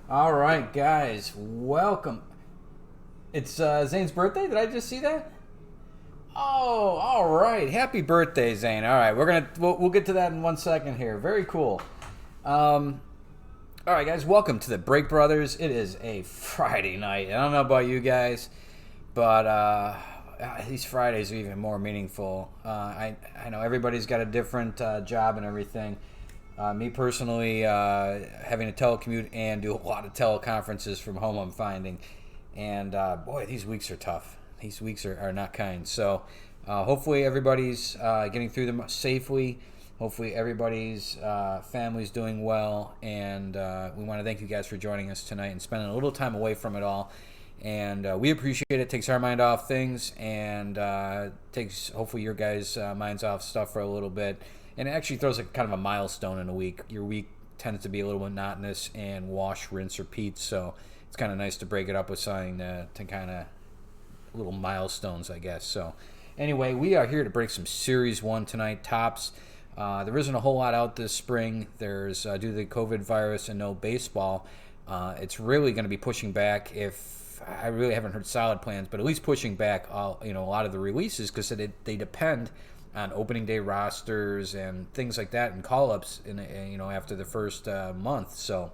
All right, guys, welcome. It's Zane's birthday. Did I just see that? Oh, all right. Happy birthday, Zane. All right, we'll get to that in 1 second here. Very cool. Um, all right, guys, welcome to the Break Brothers. It is a Friday night. I don't know about you guys, but these Fridays are even more meaningful. I know everybody's got a different job and everything. Me personally, having to telecommute and do a lot of teleconferences from home, I'm finding. And boy, these weeks are tough. These weeks are not kind. So hopefully everybody's getting through them safely. Hopefully everybody's family's doing well. And we want to thank you guys for joining us tonight and spending a little time away from it all. And we appreciate it. Takes our mind off things and takes hopefully your guys' minds off stuff for a little bit. And it actually throws kind of a milestone in a week. Your week tends to be a little monotonous and wash, rinse, repeat. So it's kind of nice to break it up with something to kind of little milestones, I guess. So anyway, we are here to break some Series 1 tonight, tops. There isn't a whole lot out this spring. There's, due to the COVID virus and no baseball, it's really going to be pushing back if I really haven't heard solid plans, but at least pushing back a lot of the releases because they depend on opening day rosters and things like that and call-ups after the first month. So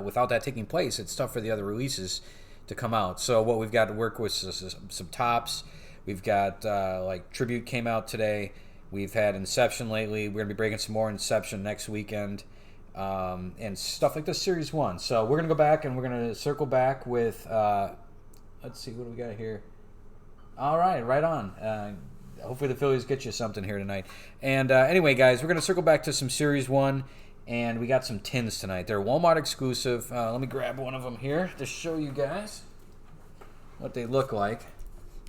without that taking place, it's tough for the other releases to come out. So what we've got to work with is some tops. We've got like Tribute came out today. We've had Inception lately. We're going to be breaking some more Inception next weekend and stuff like this Series 1. So we're going to go back and we're going to circle back with, let's see, what do we got here? All right on. Hopefully the Phillies get you something here tonight. And anyway, guys, we're going to circle back to some Series 1, and we got some tins tonight. They're Walmart exclusive. Let me grab one of them here to show you guys what they look like.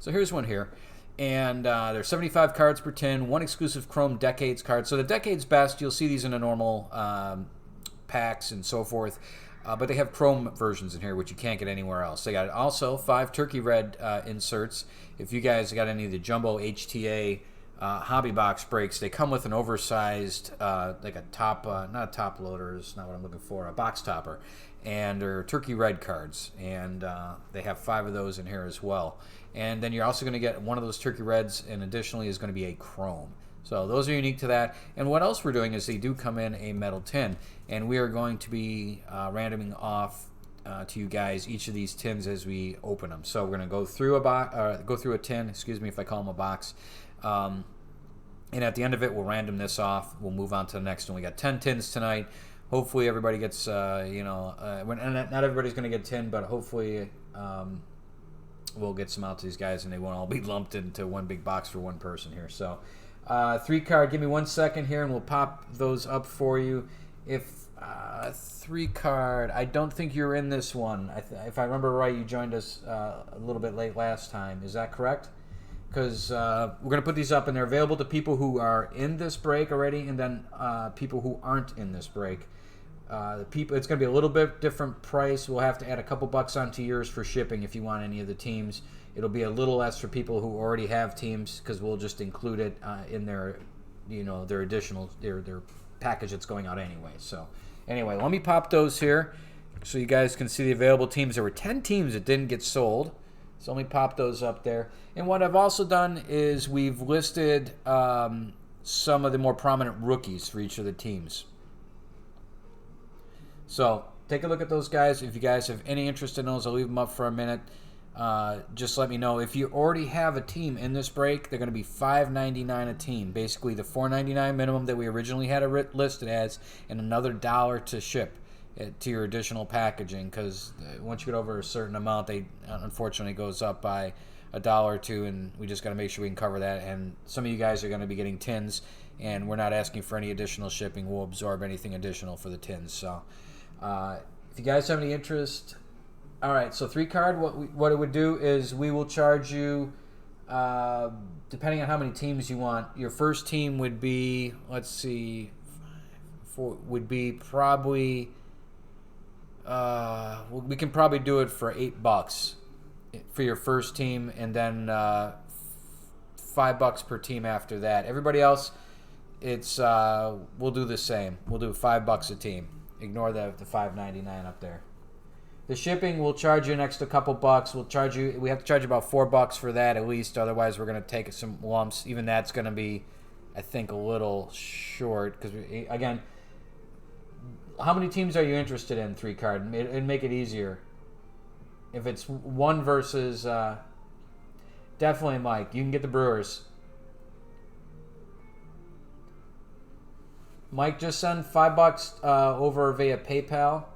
So here's one here. And there's 75 cards per tin, one exclusive Chrome Decades card. So the Decades best, you'll see these in the normal packs and so forth. But they have Chrome versions in here, which you can't get anywhere else. They got also 5 Turkey Red inserts. If you guys got any of the Jumbo HTA hobby box breaks, they come with an oversized, like a top, not a top loader, is not what I'm looking for, a box topper. And they're Turkey Red cards. And they have 5 of those in here as well. And then you're also going to get one of those Turkey Reds, and additionally is going to be a Chrome. So those are unique to that. And what else we're doing is they do come in a metal tin. And we are going to be randoming off to you guys each of these tins as we open them. So we're going to go through a tin, excuse me if I call them a box. And at the end of it, we'll random this off. We'll move on to the next one. We got 10 tins tonight. Hopefully everybody gets, and not everybody's going to get 10, but hopefully we'll get some out to these guys and they won't all be lumped into one big box for one person here. So 3 card, give me 1 second here and we'll pop those up for you. If 3 card, I don't think you're in this one. If I remember right, you joined us a little bit late last time. Is that correct? Because we're going to put these up and they're available to people who are in this break already and then people who aren't in this break. It's going to be a little bit different price. We'll have to add a couple bucks onto yours for shipping if you want any of the teams. It'll be a little less for people who already have teams because we'll just include it in their additional their package that's going out anyway. So anyway, let me pop those here so you guys can see the available teams. There were 10 teams that didn't get sold. So let me pop those up there. And what I've also done is we've listed some of the more prominent rookies for each of the teams. So take a look at those guys. If you guys have any interest in those, I'll leave them up for a minute. Just let me know. If you already have a team in this break, they're going to be $5.99 a team. Basically the $4.99 minimum that we originally had it listed as, and another $1 to ship to your additional packaging. Because once you get over a certain amount, they unfortunately goes up by $1 or $2, and we just got to make sure we can cover that. And some of you guys are going to be getting tins, and we're not asking for any additional shipping. We'll absorb anything additional for the tins. So if you guys have any interest. All right, so 3 card, what it would do is we will charge you, depending on how many teams you want. Your first team would be, let's see, would be probably, we can probably do it for $8 for your first team, and then $5 per team after that. Everybody else, it's we'll do the same. We'll do $5 a team. Ignore the $5.99 up there. The shipping will charge you an extra couple bucks. We have to charge you about $4 for that at least. Otherwise, we're gonna take some lumps. Even that's gonna be, I think, a little short because again, how many teams are you interested in 3-card? It'd make it easier. If it's one versus, definitely Mike. You can get the Brewers. Mike just sent $5 over via PayPal.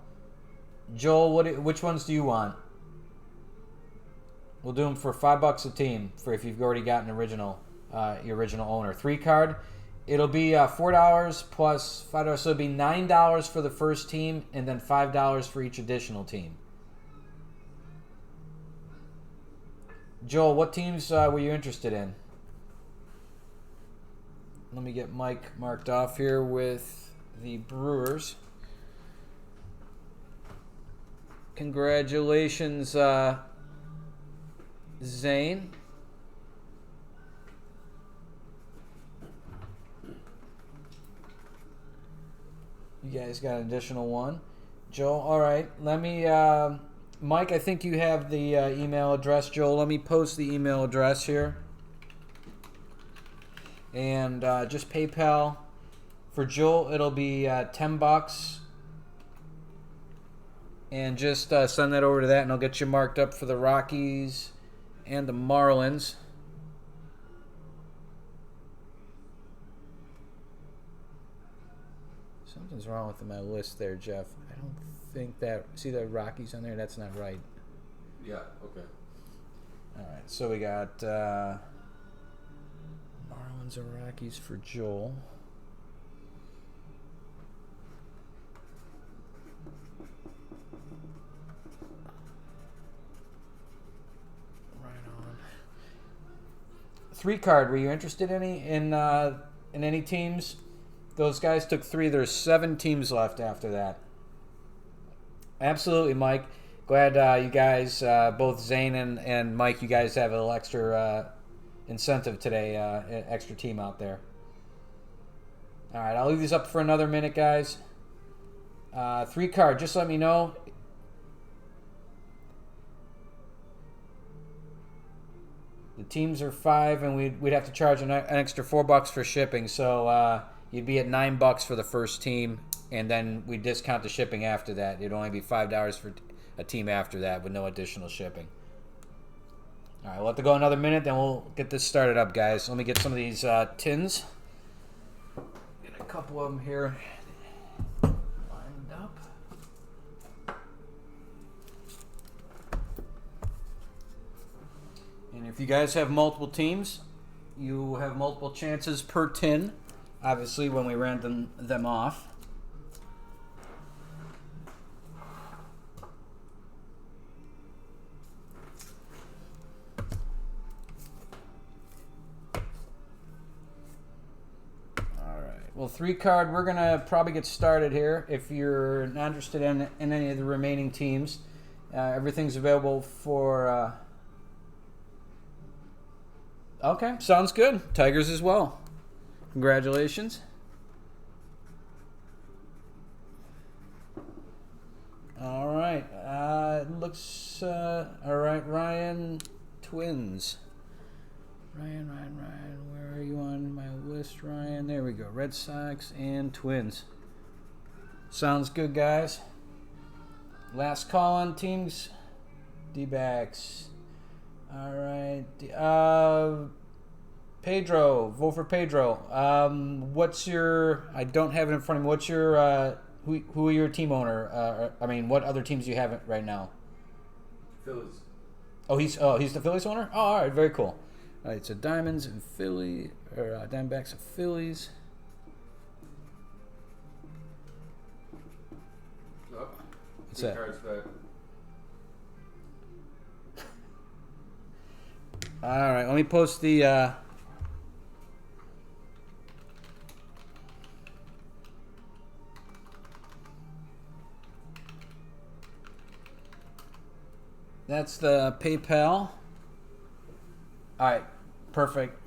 Joel, which ones do you want? We'll do them for $5 a team for if you've already got an original, your original owner. 3-card, it'll be $4 plus $5, so it'll be $9 for the first team, and then $5 for each additional team. Joel, what teams were you interested in? Let me get Mike marked off here with the Brewers. Congratulations, Zane. You guys got an additional one. Joel, all right. Let me, Mike, I think you have the email address. Joel, let me post the email address here. And just PayPal. For Joel, it'll be $10. And just send that over to that, and I'll get you marked up for the Rockies and the Marlins. Something's wrong with my list there, Jeff. I don't think that... See the Rockies on there? That's not right. Yeah, okay. All right, so we got Marlins and Rockies for Joel. Right on. 3-card, were you interested in any teams? Those guys took 3. There's 7 teams left after that. Absolutely, Mike. Glad you guys, both Zane and Mike, you guys have a little extra incentive today, extra team out there. All right, I'll leave these up for another minute, guys. 3-card, just let me know. The teams are 5, and we'd have to charge an extra $4 for shipping, so you'd be at $9 for the first team, and then we discount the shipping after that. It'd only be $5 for a team after that with no additional shipping. All right, we'll have to go another minute, then we'll get this started up, guys. Let me get some of these tins. Get a couple of them here lined up. And if you guys have multiple teams, you have multiple chances per tin, obviously, when we random them off. Well, 3-card, we're going to probably get started here. If you're not interested in any of the remaining teams, everything's available for... Okay, sounds good. Tigers as well. Congratulations. All right. It looks... all right, Ryan, Twins. Ryan, where are you on my list, Ryan? There we go. Red Sox and Twins. Sounds good, guys. Last call on teams. D-backs. All right. Pedro. Vote for Pedro. What's your... I don't have it in front of me. What's your... who are your team owner? I mean, what other teams do you have right now? Phillies. Oh, he's the Phillies owner? Oh, all right. Very cool. All right, so Diamonds and Philly, or Diamondbacks and Phillies. Oh, what's that? Cards back. All right, let me post the... That's the PayPal. All right, perfect.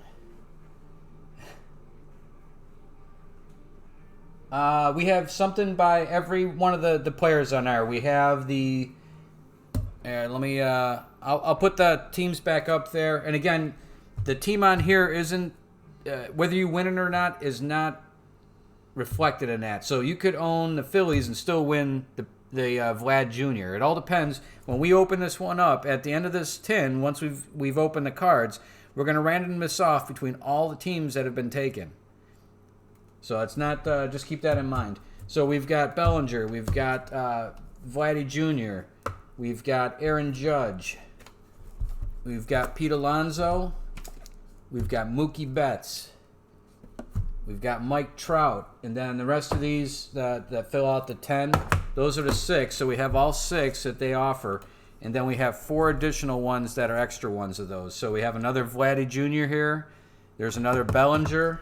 We have something by every one of the players on there. We have the Let me. I'll put the teams back up there. And again, the team on here isn't whether you win it or not is not reflected in that. So you could own the Phillies and still win the Vlad Jr. It all depends. When we open this one up at the end of this tin, once we've opened the cards, we're going to random this off between all the teams that have been taken. So it's not. Just keep that in mind. So we've got Bellinger, we've got Vladdy Jr., we've got Aaron Judge, we've got Pete Alonso, we've got Mookie Betts, we've got Mike Trout, and then the rest of these that fill out the 10, those are the 6. So we have all 6 that they offer, and then we have 4 additional ones that are extra ones of those. So we have another Vladdy Jr. here, there's another Bellinger,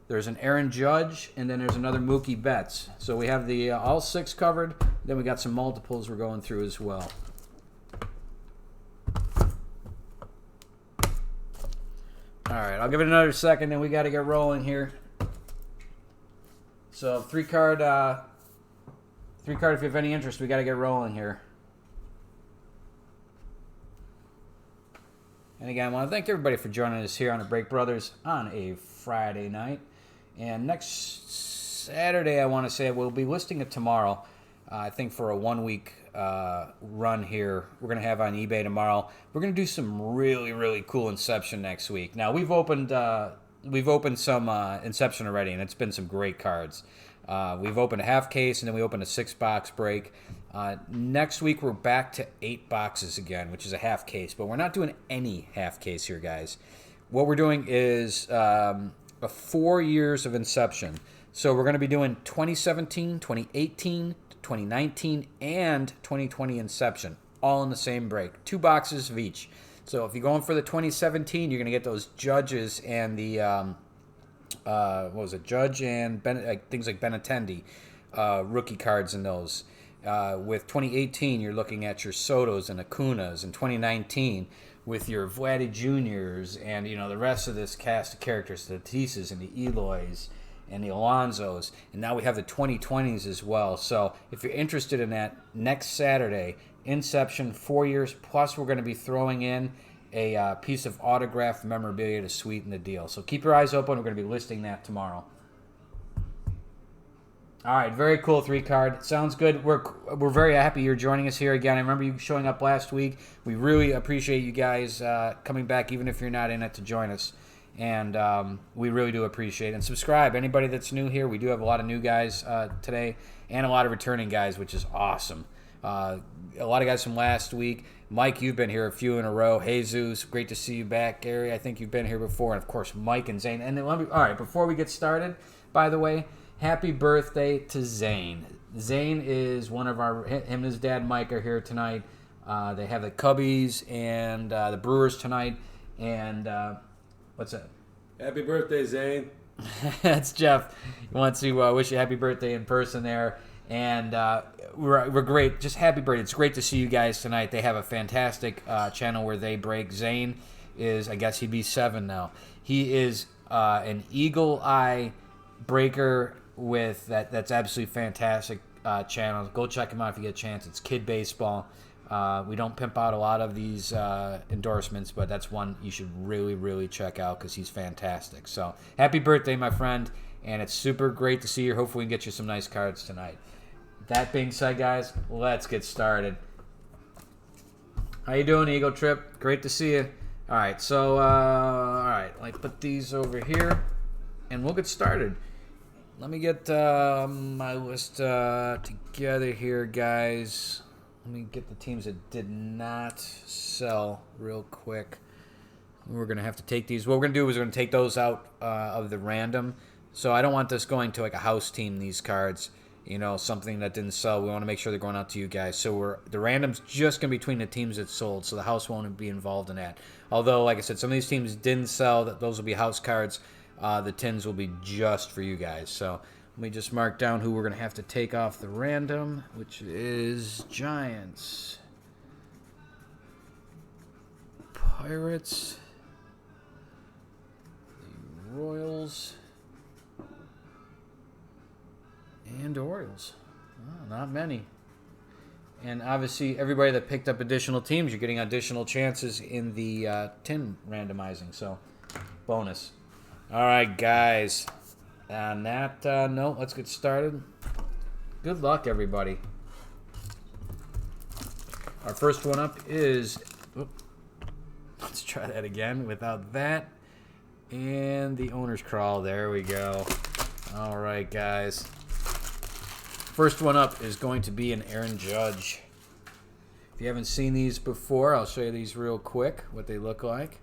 there's an Aaron Judge, and then there's another Mookie Betts. So we have the all 6 covered. Then we got some multiples we're going through as well. All right, I'll give it another second, then we got to get rolling here. So 3 card, if you have any interest, we got to get rolling here. And again, I want to thank everybody for joining us here on the Break Brothers on a Friday night. And next Saturday, I want to say we'll be listing it tomorrow. I think for a 1-week run here, we're going to have on eBay tomorrow. We're going to do some really, really cool Inception next week. Now we've opened some Inception already, and it's been some great cards. We've opened a half case, and then we opened a 6-box break. Next week we're back to 8 boxes again, which is a half case. But we're not doing any half case here, guys. What we're doing is a 4 years of Inception. So we're going to be doing 2017, 2018, 2019, and 2020 Inception, all in the same break. 2 boxes of each. So if you're going for the 2017, you're going to get those Judges and the, Judge and things like Benintendi, rookie cards in those. With 2018, you're looking at your Sotos and Acunas. In 2019, with your Vladdy Juniors and the rest of this cast of characters, the Tatises and the Eloys and the Alonsos, and now we have the 2020s as well. So if you're interested in that, next Saturday, Inception 4 years plus, we're going to be throwing in a piece of autographed memorabilia to sweeten the deal. So keep your eyes open. We're going to be listing that tomorrow. All right, very cool 3-card. Sounds good. We're very happy you're joining us here again. I remember you showing up last week. We really appreciate you guys coming back, even if you're not in it, to join us. And we really do appreciate it. And subscribe. Anybody that's new here, we do have a lot of new guys today and a lot of returning guys, which is awesome. A lot of guys from last week. Mike, you've been here a few in a row. Jesus, great to see you back. Gary, I think you've been here before. And, of course, Mike and Zane. And then all right, before we get started, by the way, happy birthday to Zane. Zane is one of him and his dad Mike are here tonight. They have the Cubbies and the Brewers tonight. And what's that? Happy birthday, Zane. That's Jeff. He wants to wish you happy birthday in person there. And we're great. Just happy birthday. It's great to see you guys tonight. They have a fantastic channel where they break. Zane is, I guess he'd be 7 now. He is an eagle eye breaker with that's absolutely fantastic channel. Go check him out if you get a chance. It's Kid Baseball. We don't pimp out a lot of these endorsements, but that's one you should really, really check out because he's fantastic. So happy birthday, my friend, and it's super great to see you. Hopefully we can get you some nice cards tonight. That being said, guys, let's get started. How you doing, Eagle Trip? Great to see you. All right, so let's put these over here, and we'll get started. Let me get my list together here, guys. Let me get the teams that did not sell real quick. We're going to have to take these. What we're going to do is we're going to take those out of the random. So I don't want this going to like a house team, these cards. Something that didn't sell. We want to make sure they're going out to you guys. So the random's just going to be between the teams that sold. So the house won't be involved in that. Although, like I said, some of these teams didn't sell. Those will be house cards. The tins will be just for you guys. So let me just mark down who we're going to have to take off the random, which is Giants, Pirates, the Royals, and Orioles. Oh, not many. And obviously, everybody that picked up additional teams, you're getting additional chances in the tin randomizing. So, bonus. All right, guys. On that note, let's get started. Good luck, everybody. Our first one up is... let's try that again without that. And the owner's crawl. There we go. All right, guys. First one up is going to be an Aaron Judge. If you haven't seen these before, I'll show you these real quick, what they look like.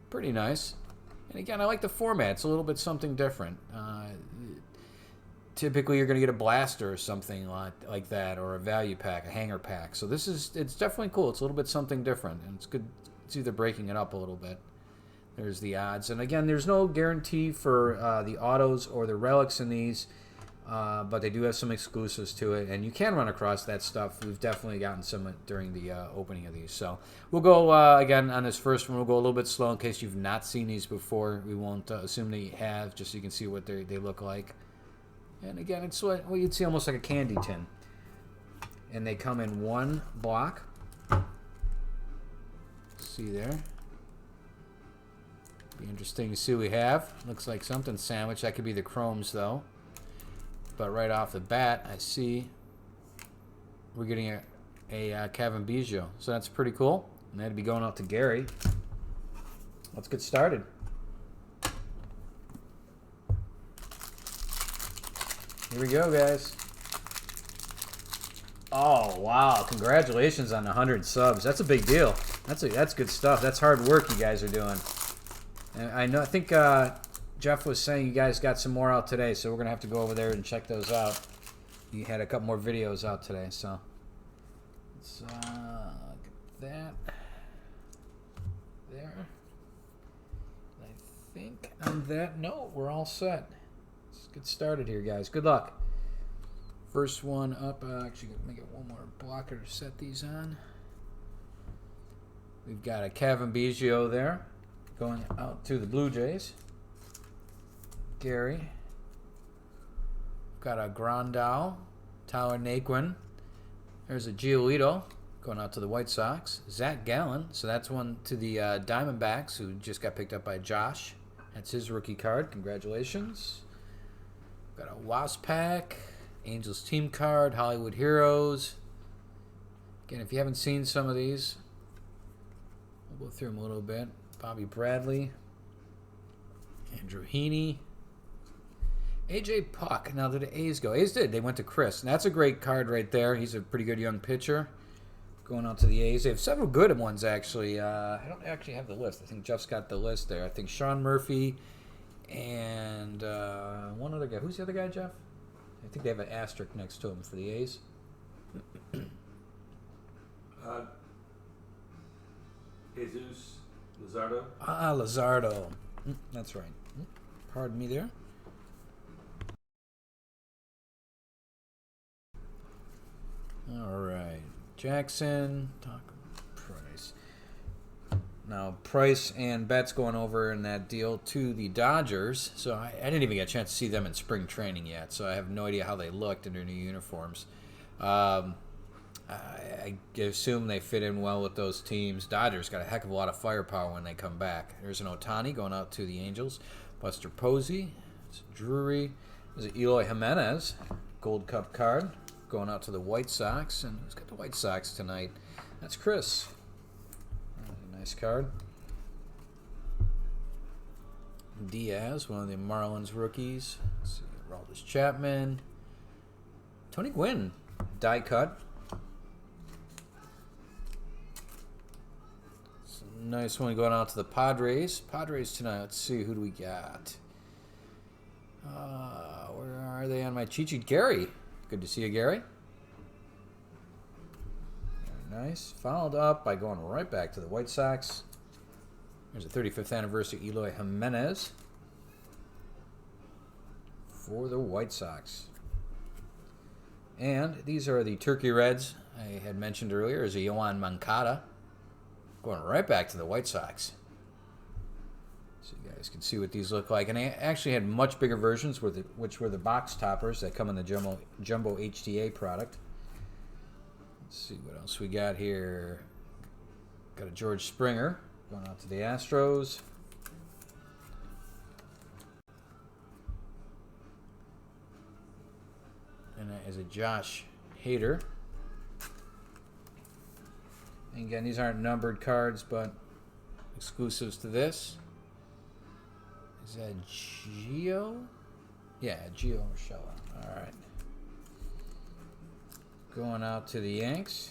Pretty nice. And again, I like the format. It's a little bit something different. Typically, you're going to get a blaster or something like that, or a value pack, a hanger pack. So it's definitely cool. It's a little bit something different, and it's good. It's either breaking it up a little bit. There's the odds. And again, there's no guarantee for the autos or the relics in these. But they do have some exclusives to it, and you can run across that stuff. We've definitely gotten some during the opening of these. So we'll go, again, on this first one, we'll go a little bit slow in case you've not seen these before. We won't assume that you have, just so you can see what they look like. And again, it's what you'd see almost like a candy tin. And they come in one block. See there. Be interesting to see what we have. Looks like something sandwiched. That could be the chromes, though. But right off the bat, I see we're getting a Cavan Biggio. So that's pretty cool. And that'd be going out to Gary. Let's get started. Here we go, guys. Oh, wow. Congratulations on the 100 subs. That's a big deal. That's good stuff. That's hard work you guys are doing. And I think Jeff was saying you guys got some more out today, so we're going to have to go over there and check those out. You had a couple more videos out today, so let's look at that. There. I think on that note, we're all set. Let's get started here, guys. Good luck. First one up. Actually, going to make it one more blocker to set these on. We've got a Cavan Biggio there going out to the Blue Jays. Gary. Got a Grandal, Tyler Naquin. There's a Giolito going out to the White Sox. Zach Gallen. So that's one to the Diamondbacks, who just got picked up by Josh. That's his rookie card. Congratulations. Got a Wasp pack, Angels team card, Hollywood Heroes. Again, if you haven't seen some of these, we'll go through them a little bit. Bobby Bradley, Andrew Heaney, AJ Puck. Now, did the A's go? A's did. They went to Chris. And that's a great card right there. He's a pretty good young pitcher. Going on to the A's. They have several good ones, actually. I don't actually have the list. I think Jeff's got the list there. I think Sean Murphy and one other guy. Who's the other guy, Jeff? I think they have an asterisk next to him for the A's. Jesus Luzardo. Luzardo. That's right. Pardon me there. All right. Jackson. Talk Price. Now, Price and Betts going over in that deal to the Dodgers. So I didn't even get a chance to see them in spring training yet. So I have no idea how they looked in their new uniforms. I assume they fit in well with those teams. Dodgers got a heck of a lot of firepower when they come back. There's an Ohtani going out to the Angels. Buster Posey. It's Drury. There's Eloy Jimenez. Gold Cup card. Going out to the White Sox. And who's got the White Sox tonight? That's Chris. Nice card. Diaz, one of the Marlins rookies. Let's see, Aroldis Chapman. Tony Gwynn, die cut. Nice one going out to the Padres. Padres tonight. Let's see, who do we got? Where are they on my cheat sheet? Gary. Good to see you, Gary. Very nice. Followed up by going right back to the White Sox. There's a 35th anniversary Eloy Jimenez for the White Sox. And these are the Turkey Reds I had mentioned earlier. There's a Yoan Moncada. Going right back to the White Sox. So you guys can see what these look like. And I actually had much bigger versions, which were the box toppers that come in the Jumbo HTA product. Let's see what else we got here. Got a George Springer going out to the Astros. And that is a Josh Hader. And again, these aren't numbered cards, but exclusives to this. Is that Gio? Yeah, Gio Urshela. All right. Going out to the Yanks.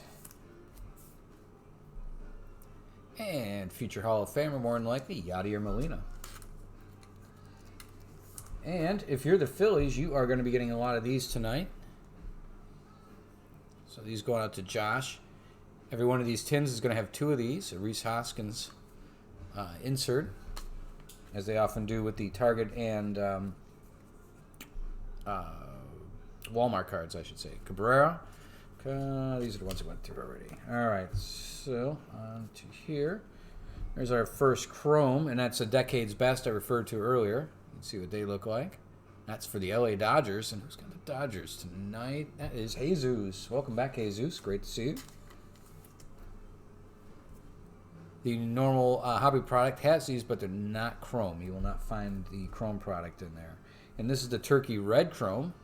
And future Hall of Famer, more than likely, Yadier Molina. And if you're the Phillies, you are going to be getting a lot of these tonight. So these going out to Josh. Every one of these tins is going to have 2 of these, a Rhys Hoskins insert, as they often do with the Target and Walmart cards, I should say. Cabrera. These are the ones that went through already. All right, so on to here. There's our first Chrome, and that's a Decade's Best I referred to earlier. You can see what they look like. That's for the LA Dodgers. And who's got the Dodgers tonight? That is Jesus. Welcome back, Jesus. Great to see you. The normal hobby product has these, but they're not Chrome. You will not find the Chrome product in there. And this is the Turkey Red Chrome.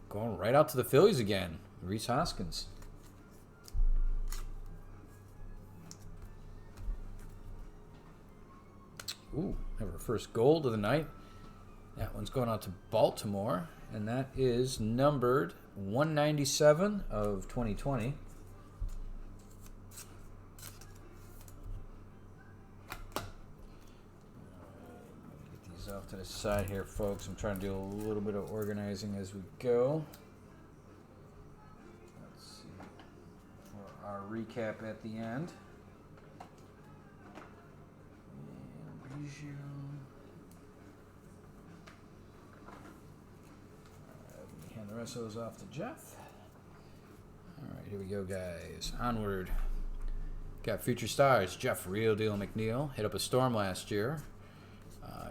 Going right out to the Phillies again. Rhys Hoskins. Ooh, have our first gold of the night. That one's going out to Baltimore, and that is numbered 197 of 2020. Get these off to the side here, folks. I'm trying to do a little bit of organizing as we go. Our recap at the end. And Bijou. Let me hand the rest of those off to Jeff. All right, here we go, guys. Onward. Got future stars. Jeff Real Deal McNeil. Hit up a storm last year.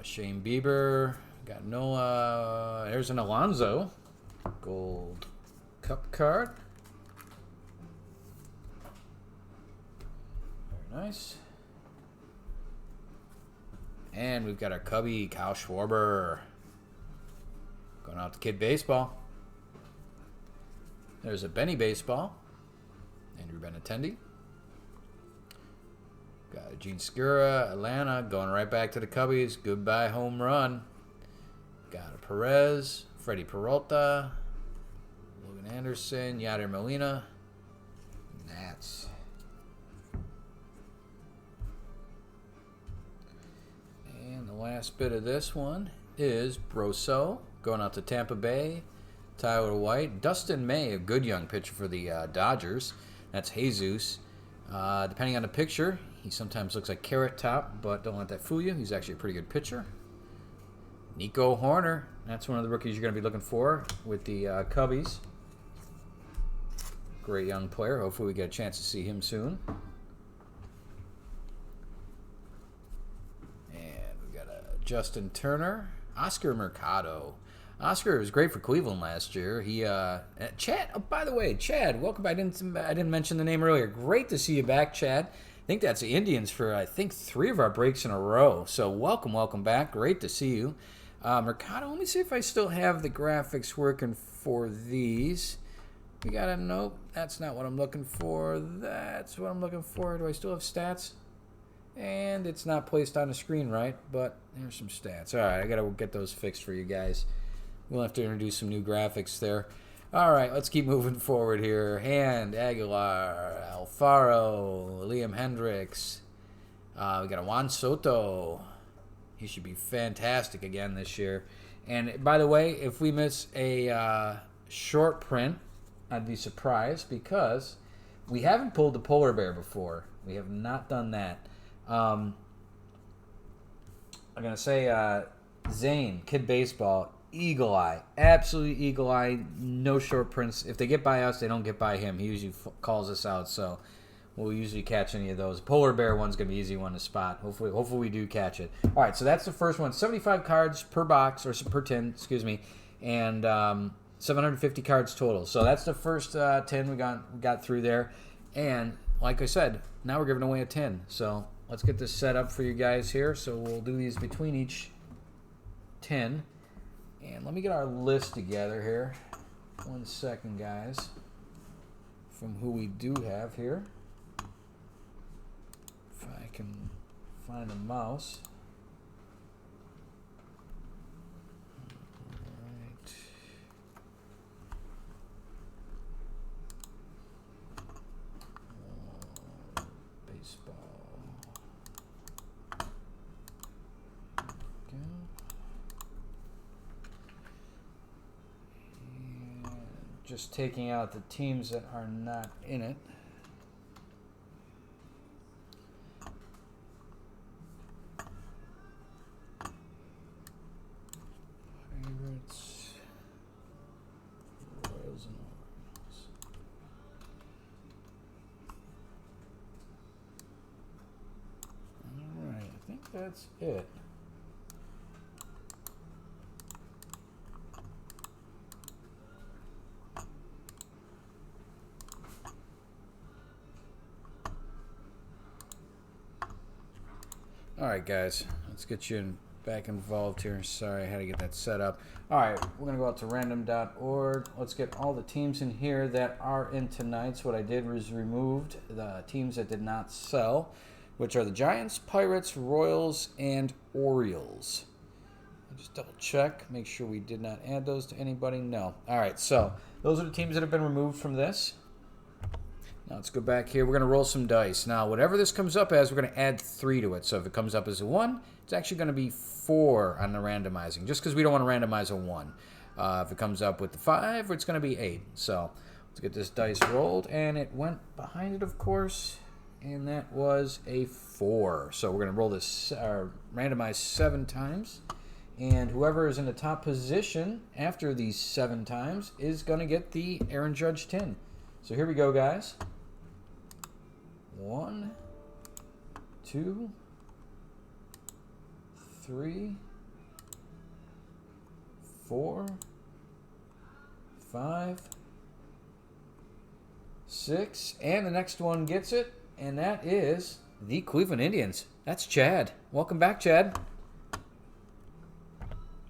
Shane Bieber. Got Noah. There's an Alonso. Gold Cup card. Nice. And we've got our Cubby, Kyle Schwarber. Going out to Kid Baseball. There's a Benny Baseball. Andrew Benintendi. Got a Gene Skura, Atlanta. Going right back to the Cubbies. Goodbye home run. Got a Perez, Freddie Peralta, Logan Anderson, Yadier Molina. Nats. And the last bit of this one is Brosseau going out to Tampa Bay. Tyler White. Dustin May, a good young pitcher for the Dodgers. That's Jesus. Depending on the picture, he sometimes looks like Carrot Top, but don't let that fool you. He's actually a pretty good pitcher. Nico Horner. That's one of the rookies you're going to be looking for with the Cubbies. Great young player. Hopefully we get a chance to see him soon. Justin Turner, Oscar Mercado. Oscar was great for Cleveland last year. He, Chad. Oh, by the way, Chad, welcome. I didn't mention the name earlier. Great to see you back, Chad. I think that's the Indians for 3 of our breaks in a row. So welcome back. Great to see you, Mercado. Let me see if I still have the graphics working for these. We got a nope. That's not what I'm looking for. That's what I'm looking for. Do I still have stats? And it's not placed on the screen right, but there's some stats. All right, I got to get those fixed for you guys. We'll have to introduce some new graphics there. All right, let's keep moving forward here. Hand, Aguilar, Alfaro, Liam Hendricks. We got a Juan Soto. He should be fantastic again this year. And by the way, if we miss a short print, I'd be surprised because we haven't pulled the polar bear before. We have not done that. I'm going to say Zane, Kid Baseball, Eagle Eye. Absolutely Eagle Eye. No short prints. If they get by us, they don't get by him. He usually calls us out, so we'll usually catch any of those. Polar Bear one's going to be an easy one to spot. Hopefully we do catch it. All right, so that's the first one. 75 cards per box, or per tin, excuse me. And 750 cards total. So that's the first 10 we got through there. And like I said, now we're giving away a 10. So let's get this set up for you guys here. So we'll do these between each 10. And let me get our list together here. 1 second, guys. From who we do have here. If I can find a mouse. Just taking out the teams that are not in it. Pirates, Royals, and Orioles. All right, I think that's it. All right, guys, let's get you back involved here. Sorry, I had to get that set up. All right, we're going to go out to random.org. Let's get all the teams in here that are in tonight's. What I did was removed the teams that did not sell, which are the Giants, Pirates, Royals, and Orioles. I'll just double check, make sure we did not add those to anybody. No. All right, so those are the teams that have been removed from this. Now let's go back here. We're going to roll some dice. Now, whatever this comes up as, we're going to add 3 to it. So if it comes up as a 1, it's actually going to be 4 on the randomizing, just because we don't want to randomize a 1. If it comes up with the 5, it's going to be 8. So let's get this dice rolled. And it went behind it, of course, and that was a 4. So we're going to roll this, randomize 7 times. And whoever is in the top position after these 7 times is going to get the Aaron Judge tin. So here we go, guys. 1, 2, 3, 4, 5, 6, and the next one gets it, and that is the Cleveland Indians. That's Chad. Welcome back, Chad.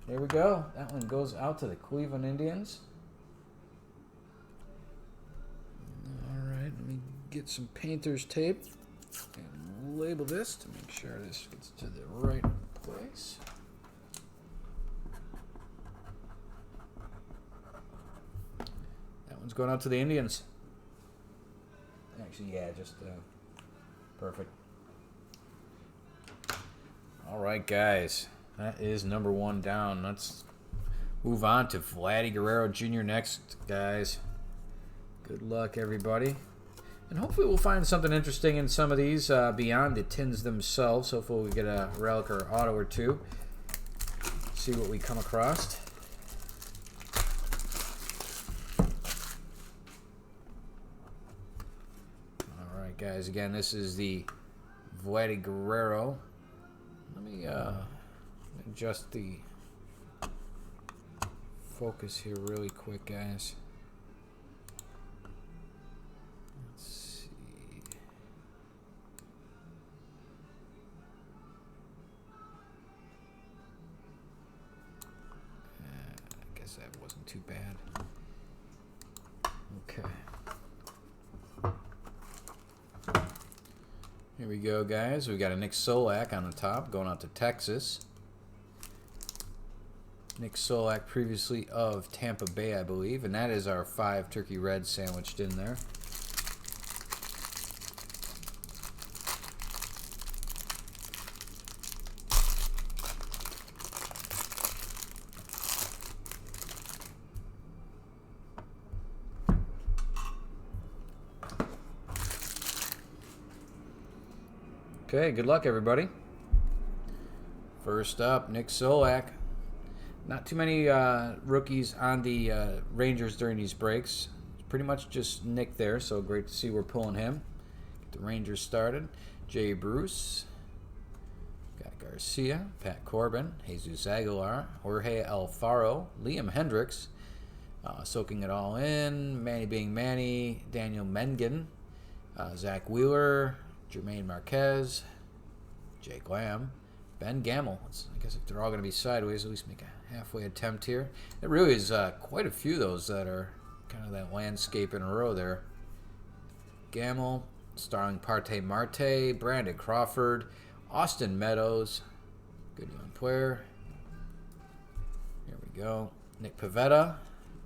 There we go. That one goes out to the Cleveland Indians. All right, let me get some painter's tape and label this to make sure this gets to the right place. That one's going out to the Indians. Actually, yeah, just perfect. All right, guys. That is number 1 down. Let's move on to Vladdy Guerrero Jr. next, guys. Good luck, everybody. And hopefully we'll find something interesting in some of these beyond the tins themselves. Hopefully we get a relic or auto or 2. See what we come across. All right, guys. Again, this is the Vladdy Guerrero. Let me adjust the focus here really quick, guys. That wasn't too bad. Okay. Here we go, guys. We got a Nick Solak on the top going out to Texas. Nick Solak, previously of Tampa Bay, I believe, and that is our 5 turkey red sandwiched in there. Okay, good luck, everybody. First up, Nick Solak. Not too many rookies on the Rangers during these breaks. It's pretty much just Nick there, so great to see we're pulling him. Get the Rangers started. Jay Bruce. Got Garcia, Pat Corbin, Jesus Aguilar, Jorge Alfaro, Liam Hendricks, Soaking it all in. Manny being Manny. Daniel Mengen. Zach Wheeler. Jermaine Marquez. Jake Lamb. Ben Gamble. I guess if they're all going to be sideways, at least make a halfway attempt here. There really is quite a few of those that are kind of that landscape in a row there. Gamble, Starling Marte, Brandon Crawford, Austin Meadows, good young player. Here we go. Nick Pivetta,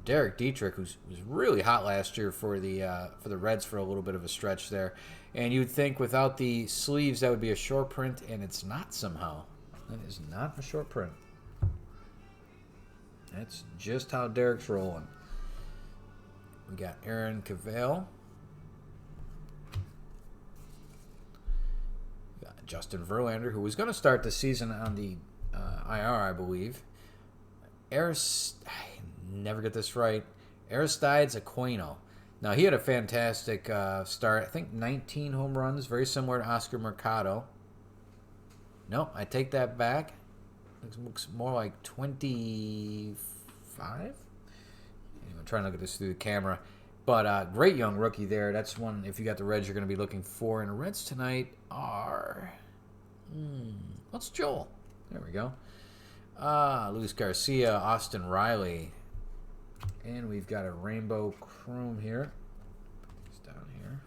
Derek Dietrich, who was really hot last year for the Reds for a little bit of a stretch there. And you'd think without the sleeves that would be a short print, and it's not somehow. That is not a short print. That's just how Derek's rolling. We got Aaron Cavale. We got Justin Verlander, who was going to start the season on the IR, I believe. I never get this right. Aristides Aquino. Now, he had a fantastic start. I think 19 home runs, very similar to Oscar Mercado. No, I take that back. Looks more like 25? Anyway, I'm trying to look at this through the camera. But great young rookie there. That's one, if you got the Reds, you're going to be looking for. And the Reds tonight are... what's Joel? There we go. Luis Garcia, Austin Riley. And we've got a rainbow chrome here. It's down here.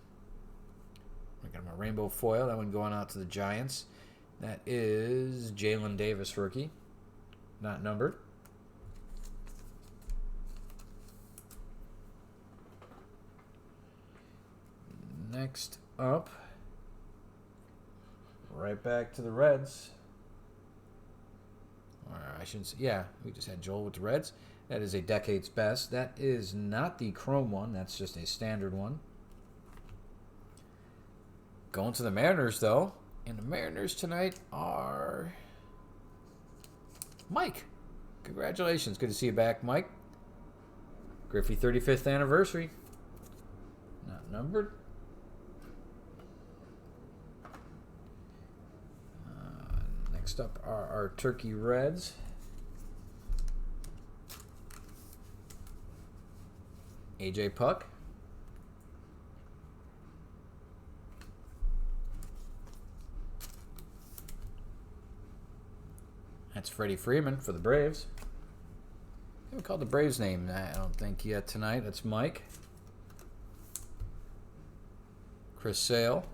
We got my rainbow foil. That one going out to the Giants. That is Jalen Davis, rookie. Not numbered. Next up, right back to the Reds. Or I shouldn't say, yeah, we just had Joel with the Reds. That is a Decade's Best. That is not the chrome one. That's just a standard one. Going to the Mariners, though. And the Mariners tonight are Mike. Congratulations. Good to see you back, Mike. Griffey 35th anniversary. Not numbered. Next up are our Turkey Reds. AJ Puck. That's Freddie Freeman for the Braves. I haven't called the Braves name, I don't think, yet tonight. That's Mike. Chris Sale.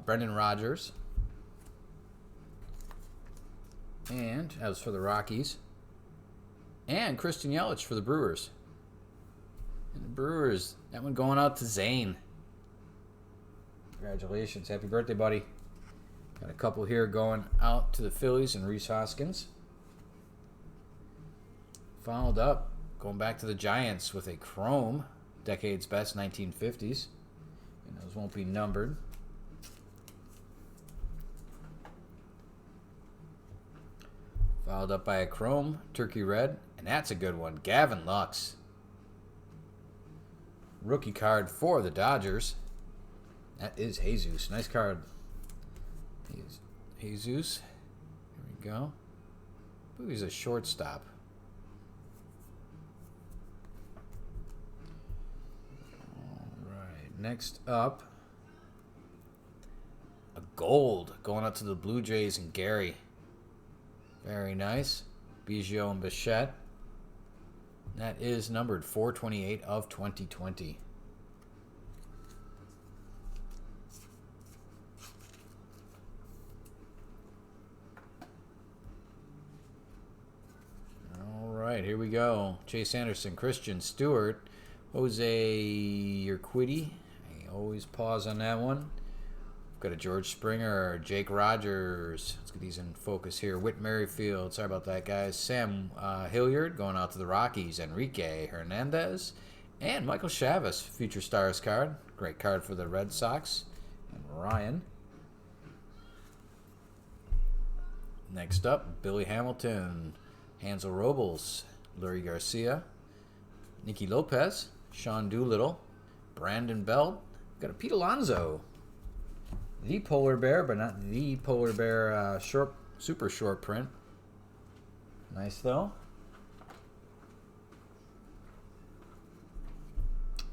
Brendan Rodgers. And as for the Rockies. And Christian Yelich for the Brewers. And the Brewers, that one going out to Zane. Congratulations. Happy birthday, buddy. Got a couple here going out to the Phillies and Rhys Hoskins. Followed up, going back to the Giants with a chrome. Decade's Best 1950s. And those won't be numbered. Followed up by a chrome Turkey Red. And that's a good one. Gavin Lux. Rookie card for the Dodgers. That is Jesus. Nice card. Jesus. Here we go. Ooh, he's a shortstop. All right. Next up, a gold going up to the Blue Jays and Gary. Very nice. Biggio and Bichette. That is numbered 428 of 2020. All right, here we go. Chase Anderson, Christian Stewart, Jose Urquidy. I always pause on that one. Got a George Springer, Jake Rogers. Let's get these in focus here. Whit Merrifield. Sorry about that, guys. Sam Hilliard going out to the Rockies. Enrique Hernandez. And Michael Chavis, Future Stars card. Great card for the Red Sox. And Ryan. Next up, Billy Hamilton. Hansel Robles. Lurie Garcia. Nicky Lopez. Sean Doolittle. Brandon Belt. Got a Pete Alonso. The Polar Bear, but not the Polar Bear Super short print. Nice though.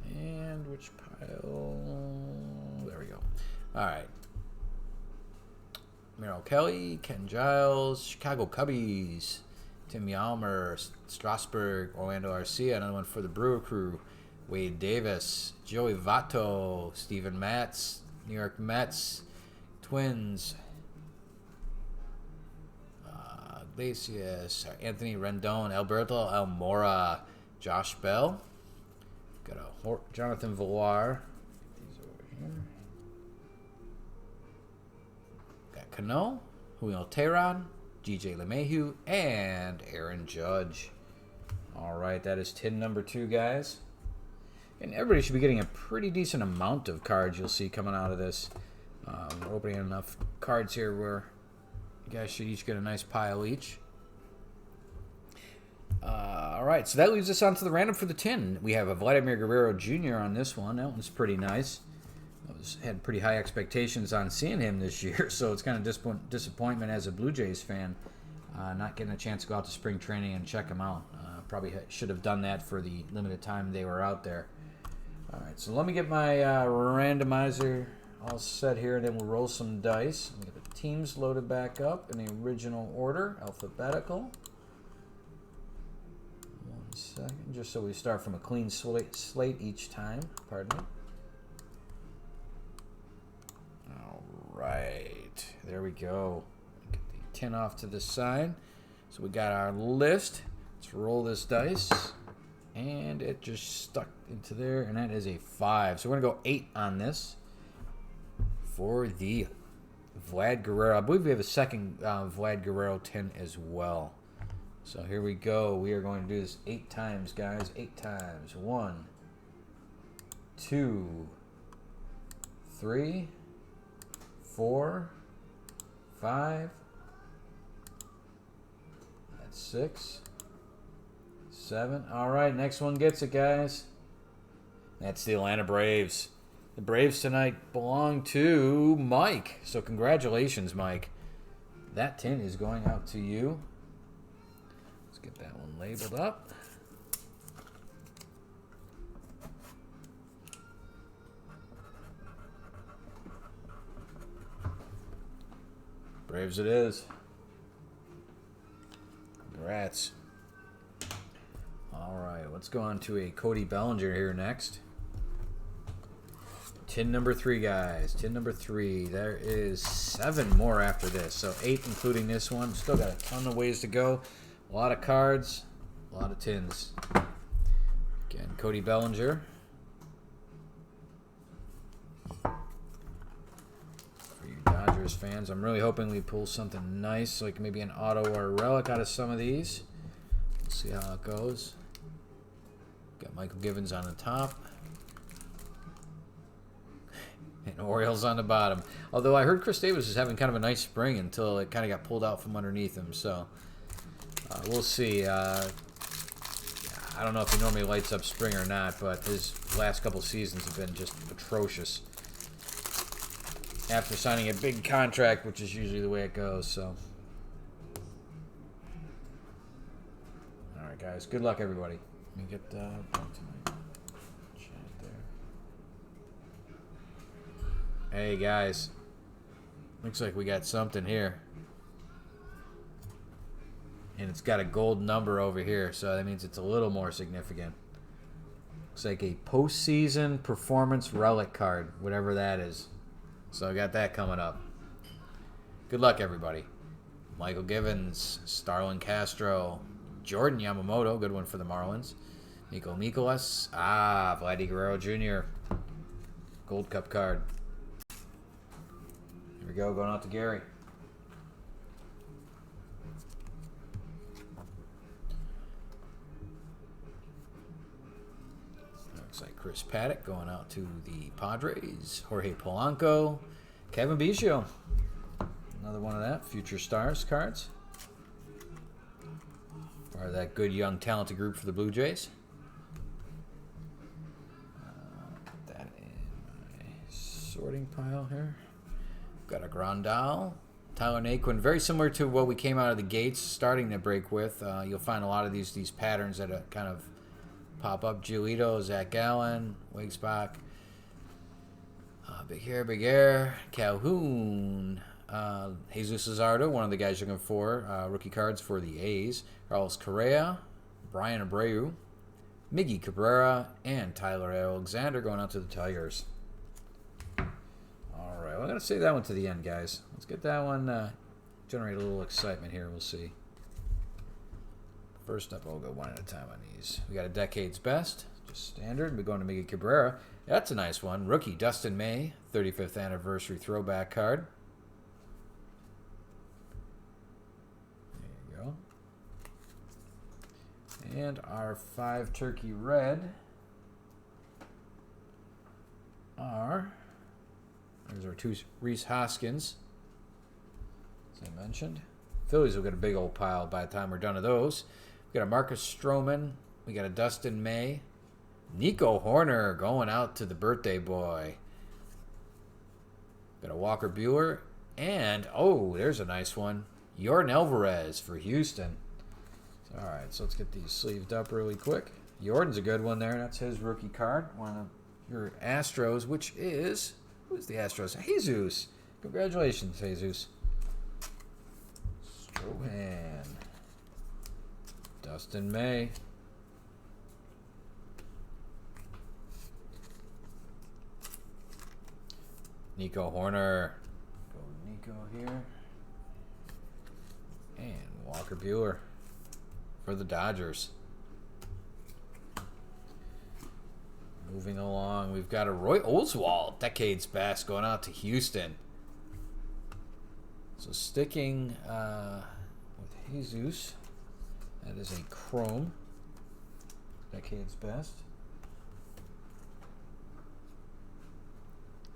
And which pile? There we go. All right. Merrill Kelly, Ken Giles, Chicago Cubbies, Tim Yalmer, Strasburg, Orlando Arcia, another one for the Brewer Crew, Wade Davis, Joey Votto, Steven Matz, New York Mets, Twins, Iglesias, Anthony Rendon, Alberto Almora, Josh Bell, got a Jonathan Villar, these over here. Got Cano, Julio Teheran, DJ LeMahieu, and Aaron Judge. All right, that is tin number 2, guys. And everybody should be getting a pretty decent amount of cards you'll see coming out of this. We're opening enough cards here where you guys should each get a nice pile each. All right, so that leaves us on to the random for the tin. We have a Vladimir Guerrero Jr. on this one. That one's pretty nice. Had pretty high expectations on seeing him this year, so it's kind of disappointment as a Blue Jays fan not getting a chance to go out to spring training and check him out. Probably should have done that for the limited time they were out there. All right, so let me get my randomizer all set here, and then we'll roll some dice. Let me get the teams loaded back up in the original order, alphabetical. 1 second, just so we start from a clean slate each time. Pardon me. All right, there we go. Get the tin off to the side. So we got our list. Let's roll this dice. And it just stuck into there, and that is a 5. So we're going to go 8 on this for the Vlad Guerrero. I believe we have a second Vlad Guerrero tin as well. So here we go. We are going to do this 8 times, guys. 8 times. 1, 2, 3, 4, 5. That's 6. 7. All right, next one gets it, guys. That's the Atlanta Braves. The Braves tonight belong to Mike. So congratulations, Mike. That tin is going out to you. Let's get that one labeled up. Braves it is. Congrats. All right, let's go on to a Cody Bellinger here next. Tin number 3, guys. Tin number 3. There is 7 more after this. So 8 including this one. Still got a ton of ways to go. A lot of cards. A lot of tins. Again, Cody Bellinger. For you Dodgers fans, I'm really hoping we pull something nice, like maybe an auto or a relic out of some of these. We'll see how it goes. Got Michael Givens on the top. And Orioles on the bottom. Although I heard Chris Davis is having kind of a nice spring until it kind of got pulled out from underneath him. So we'll see. I don't know if he normally lights up spring or not, but his last couple seasons have been just atrocious. After signing a big contract, which is usually the way it goes. So, all right, guys. Good luck, everybody. Let me get back to my chat there. Hey, guys. Looks like we got something here. And it's got a gold number over here, so that means it's a little more significant. Looks like a postseason performance relic card, whatever that is. So I got that coming up. Good luck, everybody. Michael Givens, Starlin Castro, Jordan Yamamoto, good one for the Marlins. Nico Nicolas, Vladdy Guerrero Jr. Gold Cup card. Here we go, going out to Gary. Looks like Chris Paddock going out to the Padres. Jorge Polanco, Kevin Biggio. Another one of that, Future Stars cards. Part of that good, young, talented group for the Blue Jays. Put that in my sorting pile here. Got a Grandal, Tyler Naquin, very similar to what we came out of the gates starting to break with. You'll find a lot of these patterns that kind of pop up. Giolito, Zach Gallen, Wigsbach, Big Air, Calhoun, Jesus Luzardo, one of the guys you're looking for. Rookie cards for the A's. Carlos Correa, Brian Abreu, Miggy Cabrera, and Tyler Alexander going out to the Tigers. All right, well, I'm going to save that one to the end, guys. Let's get that one, generate a little excitement here. We'll see. First up, we'll go one at a time on these. We got a Decade's Best, just standard. We're going to Miggy Cabrera. That's a nice one. Rookie Dustin May, 35th anniversary throwback card. There you go. And our 5 Turkey Red are, there's our 2 Rhys Hoskins, as I mentioned. Phillies will get a big old pile by the time we're done with those. We got a Marcus Stroman. We got a Dustin May. Nico Horner going out to the birthday boy. Got a Walker Buehler. And, oh, there's a nice one. Yordan Alvarez for Houston. All right, so let's get these sleeved up really quick. Jordan's a good one there. That's his rookie card. One of your Astros, which is, who's the Astros? Jesus. Congratulations, Jesus. Strohan. Dustin May. Nico Horner. Go Nico here. And Walker Buehler for the Dodgers. Moving along, we've got a Roy Oswalt, Decade's Best, going out to Houston. So sticking with Jesus, that is a Chrome, Decade's Best.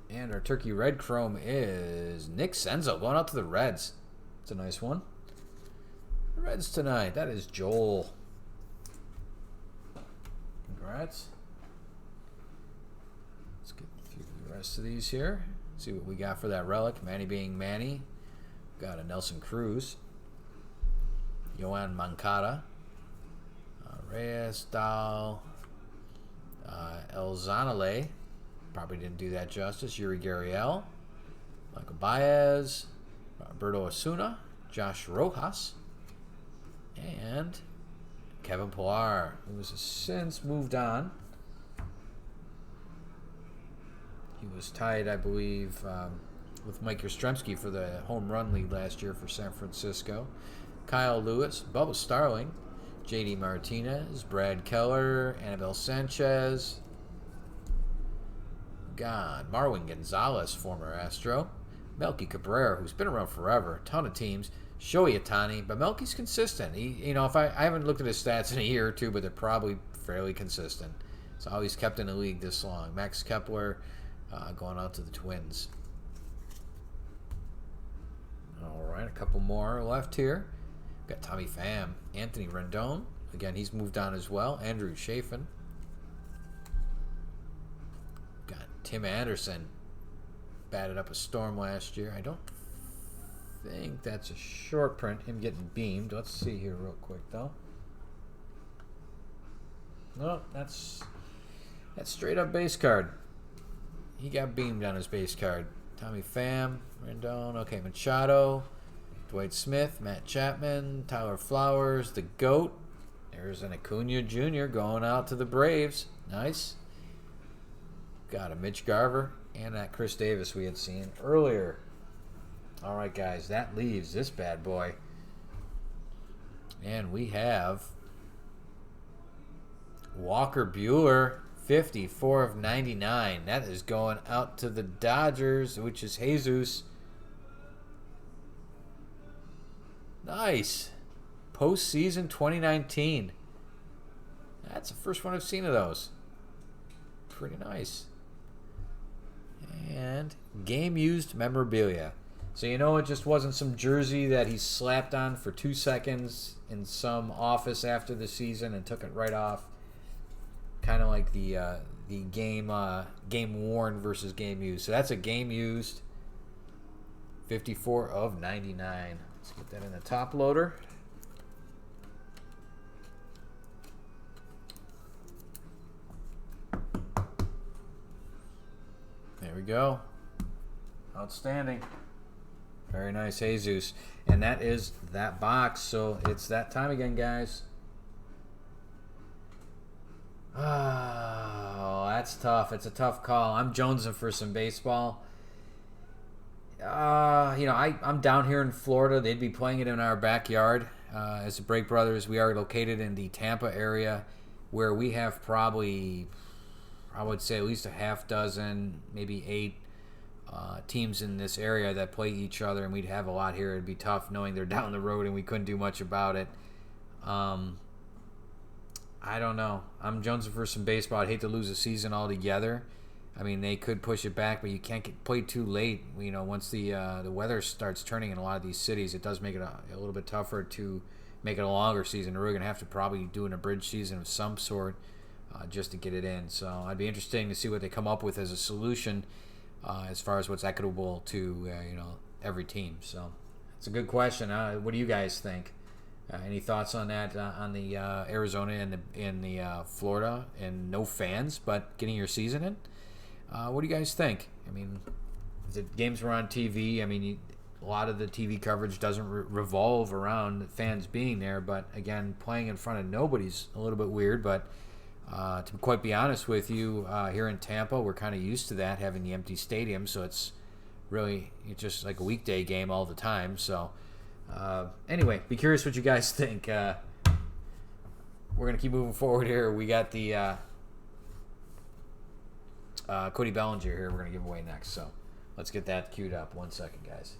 And our Turkey Red Chrome is Nick Senzel going out to the Reds. It's a nice one. The Reds tonight. That is Joel. Congrats. Let's get through the rest of these here. See what we got for that relic. Manny being Manny. Got a Nelson Cruz. Yoan Moncada. Reyes, Dahl. El Zanale. Probably didn't do that justice. Yuri Gurriel, Michael Baez, Roberto Osuna, Josh Rojas, and Kevin Pillar, who has since moved on. He was tied, I believe, with Mike Yastrzemski for the home run lead last year for San Francisco. Kyle Lewis, Bubba Starling, J.D. Martinez, Brad Keller, Anibal Sanchez. God, Marwin Gonzalez, former Astro. Melky Cabrera, who's been around forever, a ton of teams. Shohei Ohtani, but Melky's consistent. If I haven't looked at his stats in a year or two, but they're probably fairly consistent. It's always kept in the league this long. Max Kepler going out to the Twins. All right, a couple more left here. Got Tommy Pham, Anthony Rendon. Again, he's moved on as well. Andrew Chafin. Got Tim Anderson. Batted up a storm last year. I don't think that's a short print, him getting beamed. Let's see here real quick, though. No, that's straight up base card. He got beamed on his base card. Tommy Pham, Rendon, okay, Machado, Dwight Smith, Matt Chapman, Tyler Flowers, the GOAT. There's an Acuna Jr. going out to the Braves. Nice. Got a Mitch Garver and that Chris Davis we had seen earlier. All right, guys, that leaves this bad boy. And we have Walker Buehler, 54 of 99. That is going out to the Dodgers, which is Jesus. Nice. Postseason 2019. That's the first one I've seen of those. Pretty nice. And game-used memorabilia. So it just wasn't some jersey that he slapped on for 2 seconds in some office after the season and took it right off. Kind of like the game worn versus game used. So that's a game used 54 of 99. Let's get that in the top loader. There we go. Outstanding. Very nice, Jesus. And that is that box. So it's that time again, guys. Oh, that's tough. It's a tough call. I'm jonesing for some baseball. I'm down here in Florida. They'd be playing it in our backyard. As the Break Brothers, we are located in the Tampa area, where we have probably, I would say, at least a half dozen, maybe 8 teams in this area that play each other, and we'd have a lot here. It'd be tough knowing they're down the road and we couldn't do much about it. I don't know. I'm jonesing for some baseball. I'd hate to lose a season altogether. I mean, they could push it back, but you can't get played too late. You know, once the weather starts turning in a lot of these cities, it does make it a little bit tougher to make it a longer season. We're going to have to probably do an abridged season of some sort just to get it in. So I'd be interested to see what they come up with as a solution as far as what's equitable to every team. So it's a good question. What do you guys think? Any thoughts on that, on the Arizona and the Florida and no fans, but getting your season in? What do you guys think? I mean, the games were on TV. I mean, a lot of the TV coverage doesn't revolve around fans being there, but again, playing in front of nobody's a little bit weird. But to quite be honest with you, here in Tampa, we're kind of used to that, having the empty stadium, so it's just like a weekday game all the time. So anyway, be curious what you guys think. We're going to keep moving forward here. We got the Cody Bellinger here we're going to give away next. So let's get that queued up. 1 second, guys.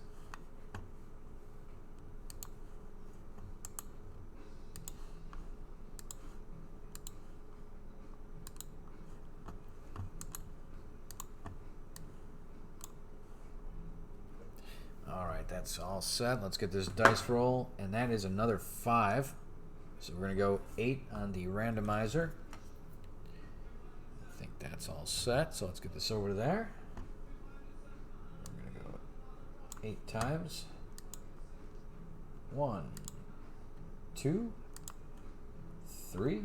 All right, that's all set. Let's get this dice roll, and that is another 5. So we're going to go 8 on the randomizer. I think that's all set. So let's get this over there. We're going to go 8 times. 1, 2, 3,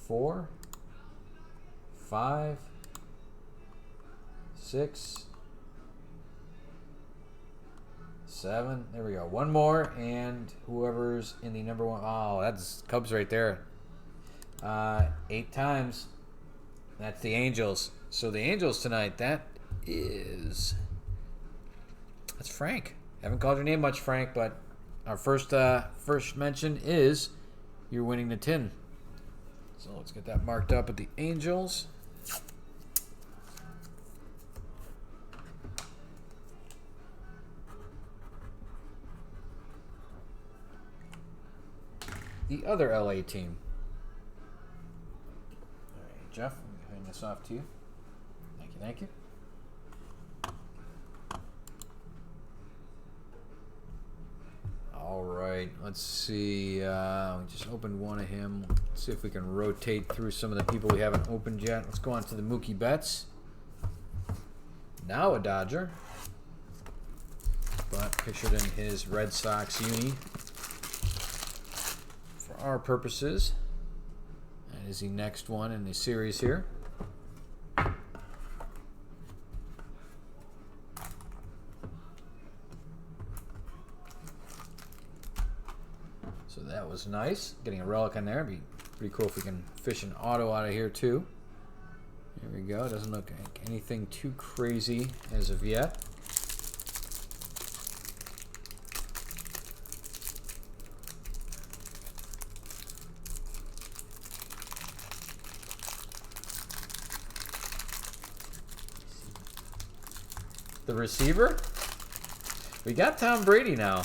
4, 5, 6, 7. There we go. One more, and whoever's in the number 1. Oh, that's Cubs right there. 8 times. That's the Angels. So the Angels tonight, that's Frank. Haven't called your name much, Frank, but our first mention is you're winning the tin. So let's get that marked up at the Angels. The other LA team. All right, Jeff, I'm going to hand this off to you. Thank you. All right, let's see. We just opened one of him. Let's see if we can rotate through some of the people we haven't opened yet. Let's go on to the Mookie Betts. Now a Dodger, but pictured in his Red Sox uni. For our purposes, that is the next one in the series here. So that was nice. Getting a relic on there. It'd be pretty cool if we can fish an auto out of here too. There we go. Doesn't look like anything too crazy as of yet. The receiver? We got Tom Brady now.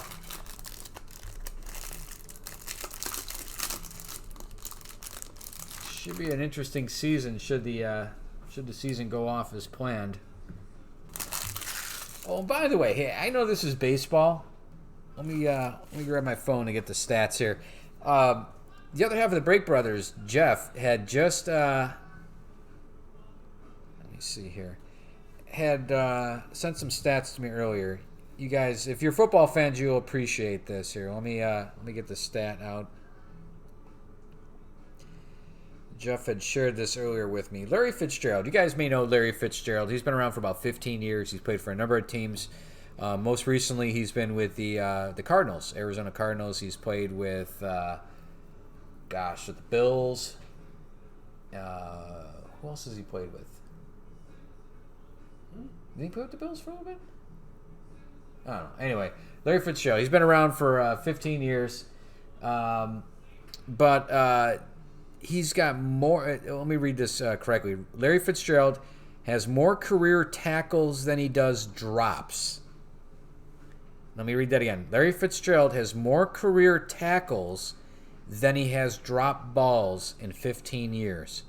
Should be an interesting season should the season go off as planned. Oh, by the way, hey, I know this is baseball. Let me grab my phone to get the stats here. The other half of the Break Brothers, Jeff, had just let me see here. had sent some stats to me earlier. You guys, if you're football fans, you'll appreciate this. Here, let me get the stat out. Jeff had shared this earlier with me. Larry Fitzgerald. You guys may know Larry Fitzgerald. He's been around for about 15 years. He's played for a number of teams. Most recently, he's been with the Cardinals, Arizona Cardinals. He's played with, with the Bills. Who else has he played with? Did he play with the Bills for a little bit? I don't know. Anyway, Larry Fitzgerald. He's been around for 15 years. But he's got more. Let me read this correctly. Larry Fitzgerald has more career tackles than he does drops. Let me read that again. Larry Fitzgerald has more career tackles than he has drop balls in 15 years.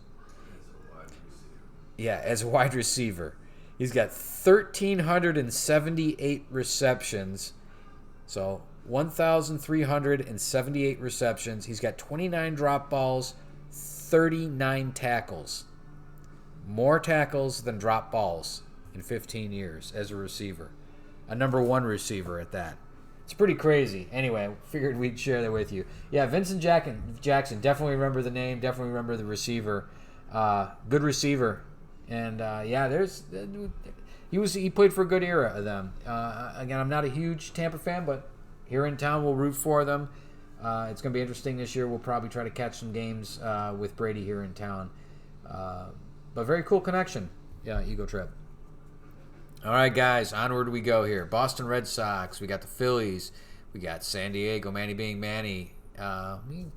Yeah, as a wide receiver. He's got 1,378 receptions. So 1,378 receptions. He's got 29 drop balls, 39 tackles. More tackles than drop balls in 15 years as a receiver. A number one receiver at that. It's pretty crazy. Anyway, figured we'd share that with you. Yeah, Vincent Jackson. Definitely remember the name. Definitely remember the receiver. Good receiver. And he played for a good era of them. Again, I'm not a huge Tampa fan, but here in town we'll root for them. It's going to be interesting this year. We'll probably try to catch some games with Brady here in town. But very cool connection. Yeah, Ego Trip. All right, guys, onward we go here. Boston Red Sox. We got the Phillies. We got San Diego, Manny being Manny. Let me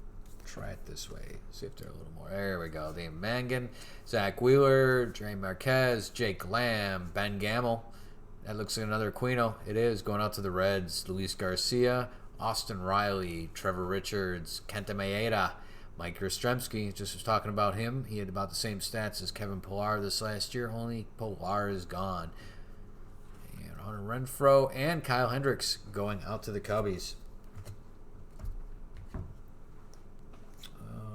try it this way. See if they're a little more. There we go. Dave Mangan, Zach Wheeler, Dre Marquez, Jake Lamb, Ben Gamel. That looks like another Aquino. It is. Going out to the Reds. Luis Garcia, Austin Riley, Trevor Richards, Kenta Maeda, Mike Yastrzemski. Just was talking about him. He had about the same stats as Kevin Pillar this last year. Only Pillar is gone. And Hunter Renfroe and Kyle Hendricks going out to the Cubbies.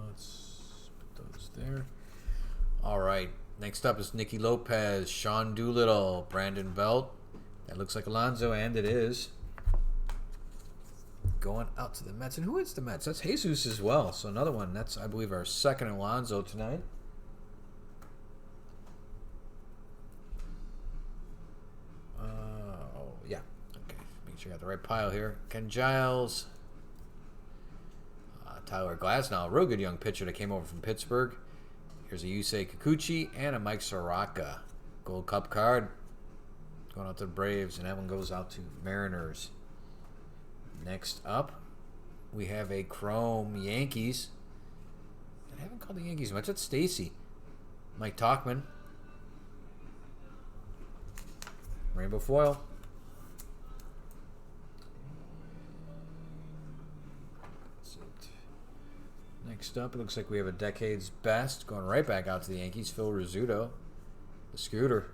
Let's put those there. All right. Next up is Nicky Lopez, Sean Doolittle, Brandon Belt. That looks like Alonso, and it is. Going out to the Mets. And who is the Mets? That's Jesus as well. So another one. That's, I believe, our second Alonso tonight. Yeah. Okay. Make sure you got the right pile here. Ken Giles. Tyler Glasnow. Real good young pitcher that came over from Pittsburgh. Here's a Yusei Kikuchi and a Mike Soraka. Gold Cup card. Going out to the Braves, and that one goes out to Mariners. Next up, we have a Chrome Yankees. I haven't called the Yankees much. That's Stacy. Mike Talkman. Rainbow foil. That's it. Next up, it looks like we have a Decade's Best going right back out to the Yankees. Phil Rizzuto. The Scooter.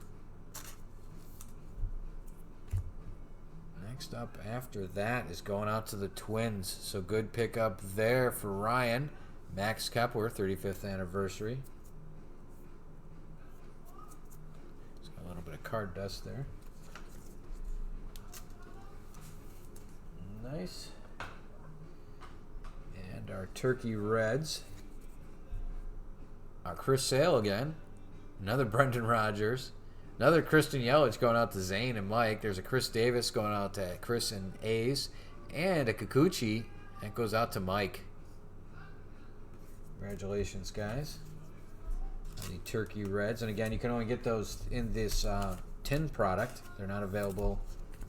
Next up after that is going out to the Twins. So good pickup there for Ryan. Max Kepler, 35th anniversary. It's got a little bit of card dust there. Nice. And our Turkey Reds. Our Chris Sale again. Another Brendan Rodgers. Another Christian Yelich going out to Zane and Mike. There's a Chris Davis going out to Chris and A's. And a Kikuchi that goes out to Mike. Congratulations, guys. The Turkey Reds. And again, you can only get those in this tin product. They're not available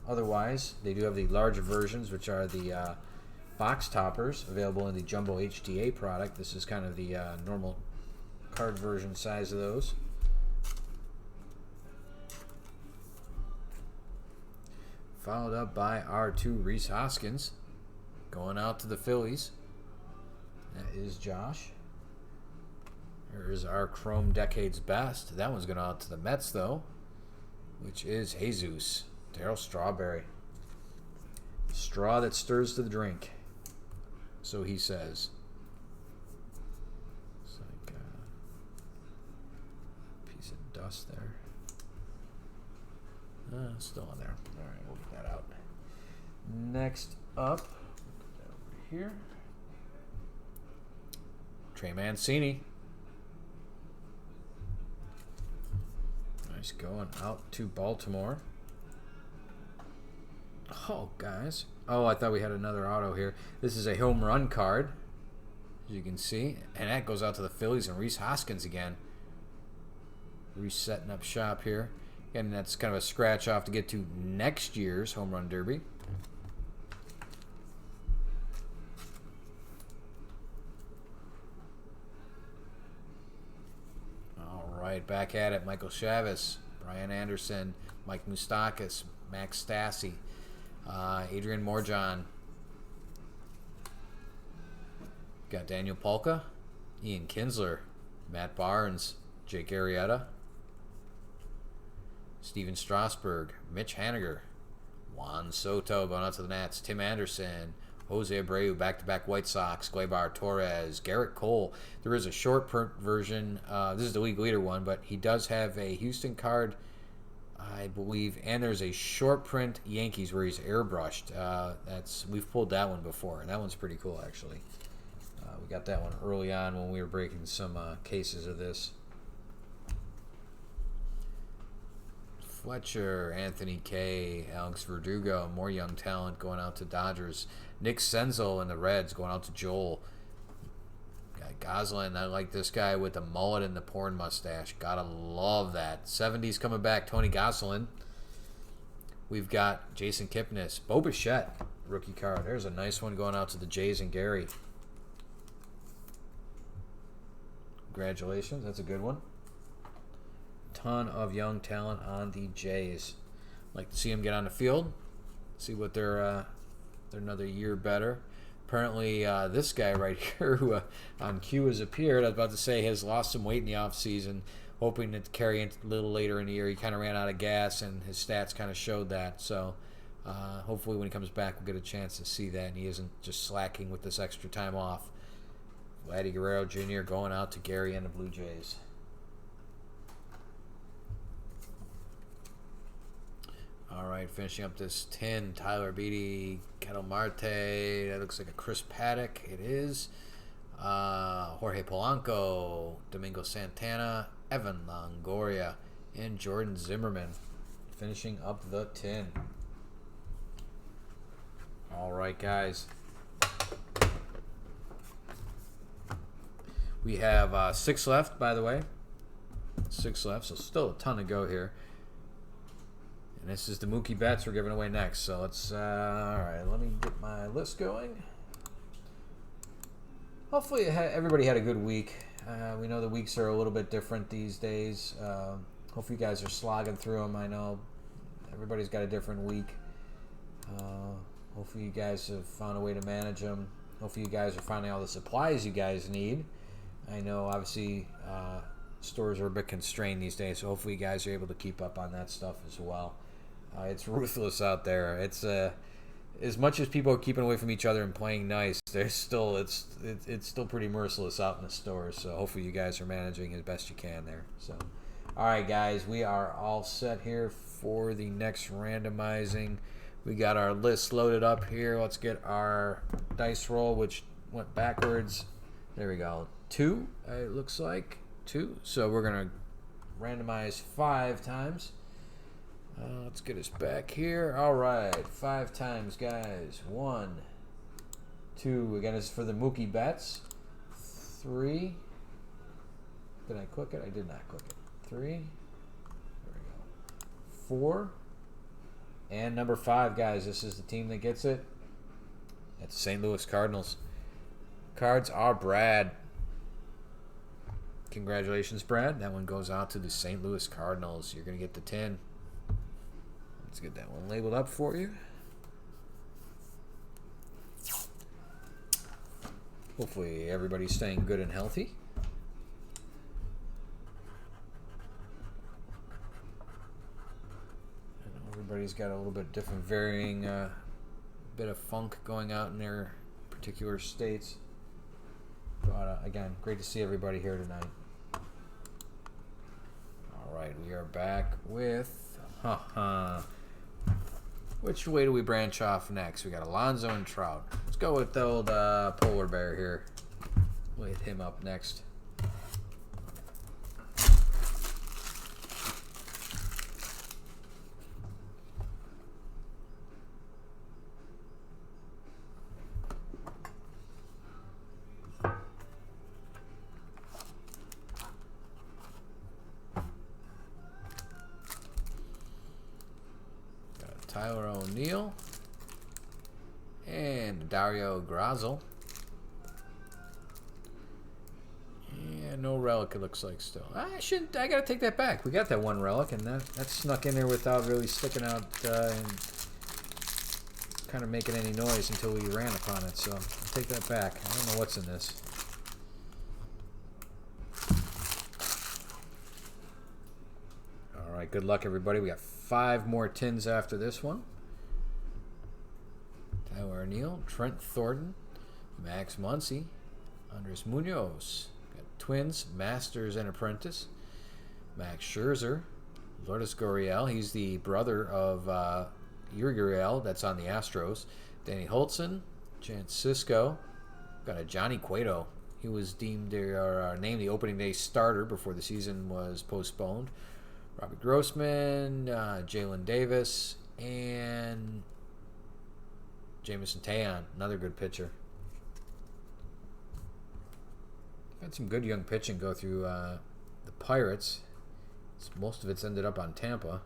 otherwise. They do have the larger versions, which are the box toppers, available in the Jumbo HTA product. This is kind of the normal card version size of those. Followed up by our two Rhys Hoskins going out to the Phillies. That is Josh. Here's our Chrome Decade's Best. That one's going out to the Mets, though, which is Jesus. Darryl Strawberry. Straw that stirs to the drink. So he says. It's like a piece of dust there. Still on there. All right, we'll get that out. Next up, put that over here. Trey Mancini. Nice going out to Baltimore. Oh, guys. Oh, I thought we had another auto here. This is a home run card, as you can see. And that goes out to the Phillies and Rhys Hoskins again. Resetting up shop here. And that's kind of a scratch off to get to next year's home run derby. All right, back at it. Michael Chavis, Brian Anderson, Mike Moustakas, Max Stassi, Adrian Morjon. Got Daniel Polka, Ian Kinsler, Matt Barnes, Jake Arrieta, Steven Strasburg, Mitch Haniger, Juan Soto going out to the Nats, Tim Anderson, Jose Abreu, back-to-back White Sox, Gleyber Torres, Garrett Cole. There is a short print version. This is the league leader one, but he does have a Houston card, I believe, and there's a short print Yankees where he's airbrushed. We've pulled that one before, and that one's pretty cool, actually. We got that one early on when we were breaking some cases of this. Fletcher, Anthony Kay, Alex Verdugo, more young talent going out to Dodgers. Nick Senzel and the Reds going out to Joel. Got Goslin, I like this guy with the mullet and the porn mustache. Gotta love that. 70s coming back, Tony Goslin. We've got Jason Kipnis, Bo Bichette, rookie card. There's a nice one going out to the Jays and Gary. Congratulations, that's a good one. Ton of young talent on the Jays. Like to see them get on the field, see what they're another year better. Apparently, this guy right here, who on cue has appeared, I was about to say, has lost some weight in the offseason, hoping to carry it a little later in the year. He kind of ran out of gas, and his stats kind of showed that. So hopefully when he comes back, we'll get a chance to see that, and he isn't just slacking with this extra time off. Vladdy Guerrero Jr. going out to Gary and the Blue Jays. All right, finishing up this 10, Tyler Beede, Ketel Marte. That looks like a Chris Paddock. It is. Jorge Polanco, Domingo Santana, Evan Longoria, and Jordan Zimmerman. Finishing up the 10. All right, guys. We have 6 left, by the way. 6 left, so still a ton to go here. And this is the Mookie Betts we're giving away next. So let's, all right, let me get my list going. Hopefully everybody had a good week. We know the weeks are a little bit different these days. Hopefully you guys are slogging through them. I know everybody's got a different week. Hopefully you guys have found a way to manage them. Hopefully you guys are finding all the supplies you guys need. I know obviously stores are a bit constrained these days, so hopefully you guys are able to keep up on that stuff as well. It's ruthless out there. It's as much as people are keeping away from each other and playing nice, there's still it's still pretty merciless out in the stores. So hopefully you guys are managing as best you can there. So, all right, guys, we are all set here for the next randomizing. We got our list loaded up here. Let's get our dice roll, which went backwards. There we go. 2. It looks like 2. So we're gonna randomize 5 times. Let's get us back here. All right, 5 times, guys. 1, 2. Again, this is for the Mookie Betts. 3. Did I click it? I did not click it. 3. There we go. 4. And number 5, guys. This is the team that gets it. It's the St. Louis Cardinals. Cards are Brad. Congratulations, Brad. That one goes out to the St. Louis Cardinals. You're going to get the 10. Let's get that one labeled up for you. Hopefully everybody's staying good and healthy. I know everybody's got a little bit different varying bit of funk going out in their particular states. But again, great to see everybody here tonight. All right, we are back with Which way do we branch off next? We got Alonso and Trout. Let's go with the old polar bear here. We'll hit him up next. Tyler O'Neill and Dario Grazel. Yeah, no relic it looks like still. I gotta take that back. We got that one relic and that snuck in there without really sticking out and kind of making any noise until we ran upon it. So I'll take that back. I don't know what's in this. All right, good luck everybody. We got 5 more tins after this one. Tyler O'Neill, Trent Thornton, Max Muncy, Andres Munoz. Got Twins, Masters and Apprentice. Max Scherzer, Lourdes Gurriel. He's the brother of Yuri Gurriel that's on the Astros. Danny Hultzen, Chance Sisco. Got a Johnny Cueto. He was named the opening day starter before the season was postponed. Robbie Grossman, Jalen Davis, and Jameson Taillon, another good pitcher. Had some good young pitching go through the Pirates. Most of it's ended up on Tampa.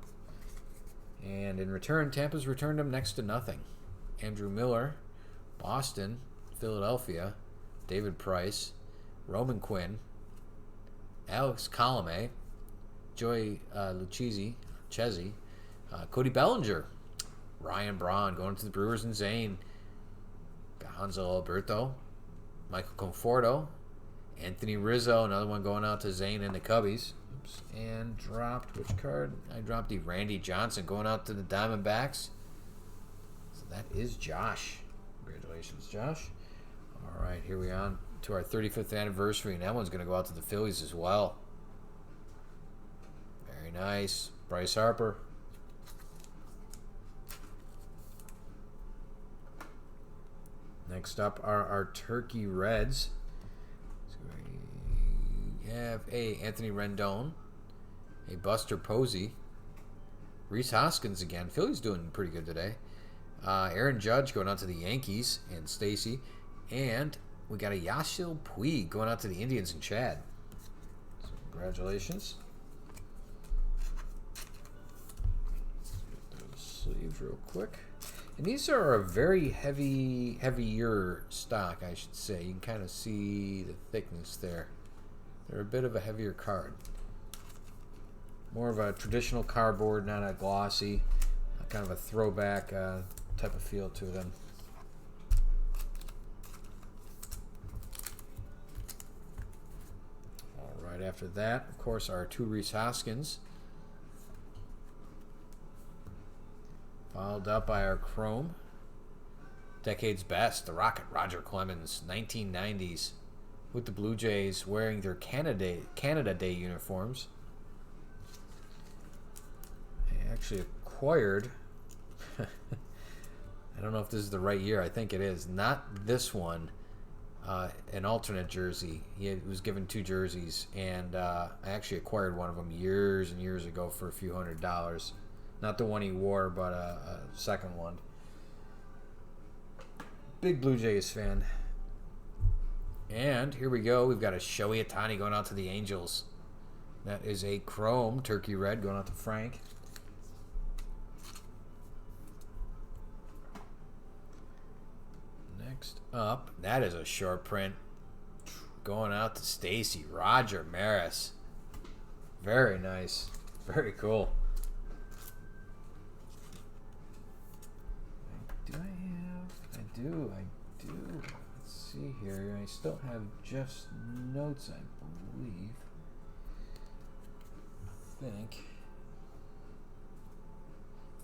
And in return, Tampa's returned him next to nothing. Andrew Miller, Boston, Philadelphia, David Price, Roman Quinn, Alex Colomé, Joey Lucchesi, Cody Bellinger, Ryan Braun going to the Brewers and Zane, Hansel Alberto, Michael Conforto, Anthony Rizzo, another one going out to Zane and the Cubbies. Oops. And dropped, which card? I dropped the Randy Johnson going out to the Diamondbacks. So that is Josh. Congratulations, Josh. All right, here we are to our 35th anniversary, and that one's going to go out to the Phillies as well. Very nice. Bryce Harper. Next up are our Turkey Reds. So we have a Anthony Rendon, a Buster Posey, Rhys Hoskins again. Philly's doing pretty good today. Aaron Judge going out to the Yankees and Stacy. And we got a Yasiel Puig going out to the Indians and Chad. So congratulations. Sleeves real quick, and these are a very heavier stock, I should say. You can kind of see the thickness there. They're a bit of a heavier card, more of a traditional cardboard, not a glossy, kind of a throwback type of feel to them. All right, after that, of course, our 2 Rhys Hoskins. Followed up by our Chrome. Decade's Best, the Rocket, Roger Clemens, 1990s, with the Blue Jays wearing their Canada Day uniforms. They actually acquired, I don't know if this is the right year, I think it is, not this one, an alternate jersey. He was given 2 jerseys, and I actually acquired one of them years and years ago for a few $100s. Not the one he wore, but a second one. Big Blue Jays fan. And here we go. We've got a Shohei Ohtani going out to the Angels. That is a Chrome Turkey Red going out to Frank. Next up, that is a short print going out to Stacy. Roger Maris. Very nice. Very cool. I do. Let's see here. I still have Jeff's notes, I believe. I think.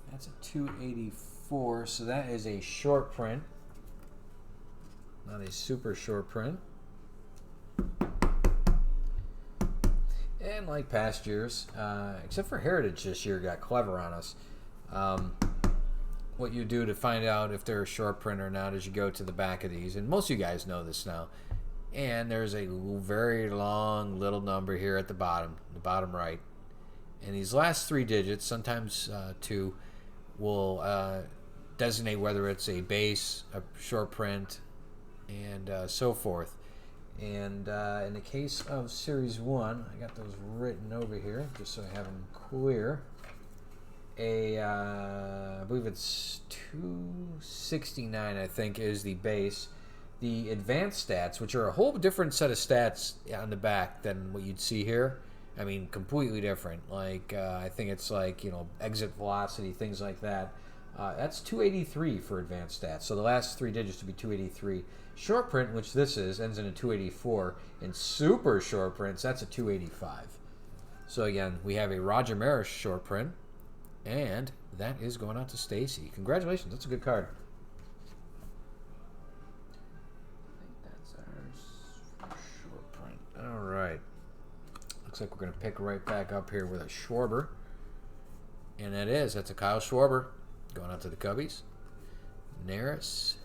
That's a 284, so that is a short print. Not a super short print. And like past years, except for Heritage this year got clever on us. What you do to find out if they're a short print or not is you go to the back of these, and most of you guys know this now. And there's a very long little number here at the bottom right. And these last 3 digits, sometimes 2, will designate whether it's a base, a short print, and so forth. And in the case of Series 1, I got those written over here just so I have them clear. I believe it's 269, I think, is the base. The advanced stats, which are a whole different set of stats on the back than what you'd see here. I mean, completely different. Like, I think it's like, exit velocity, things like that. That's 283 for advanced stats. So the last 3 digits would be 283. Short print, which this is, ends in a 284. And super short prints, that's a 285. So again, we have a Roger Maris short print. And that is going out to Stacy. Congratulations, that's a good card. I think that's ours for short print. All right. Looks like we're going to pick right back up here with a Schwarber. And that's a Kyle Schwarber. Going out to the Cubbies. Neris.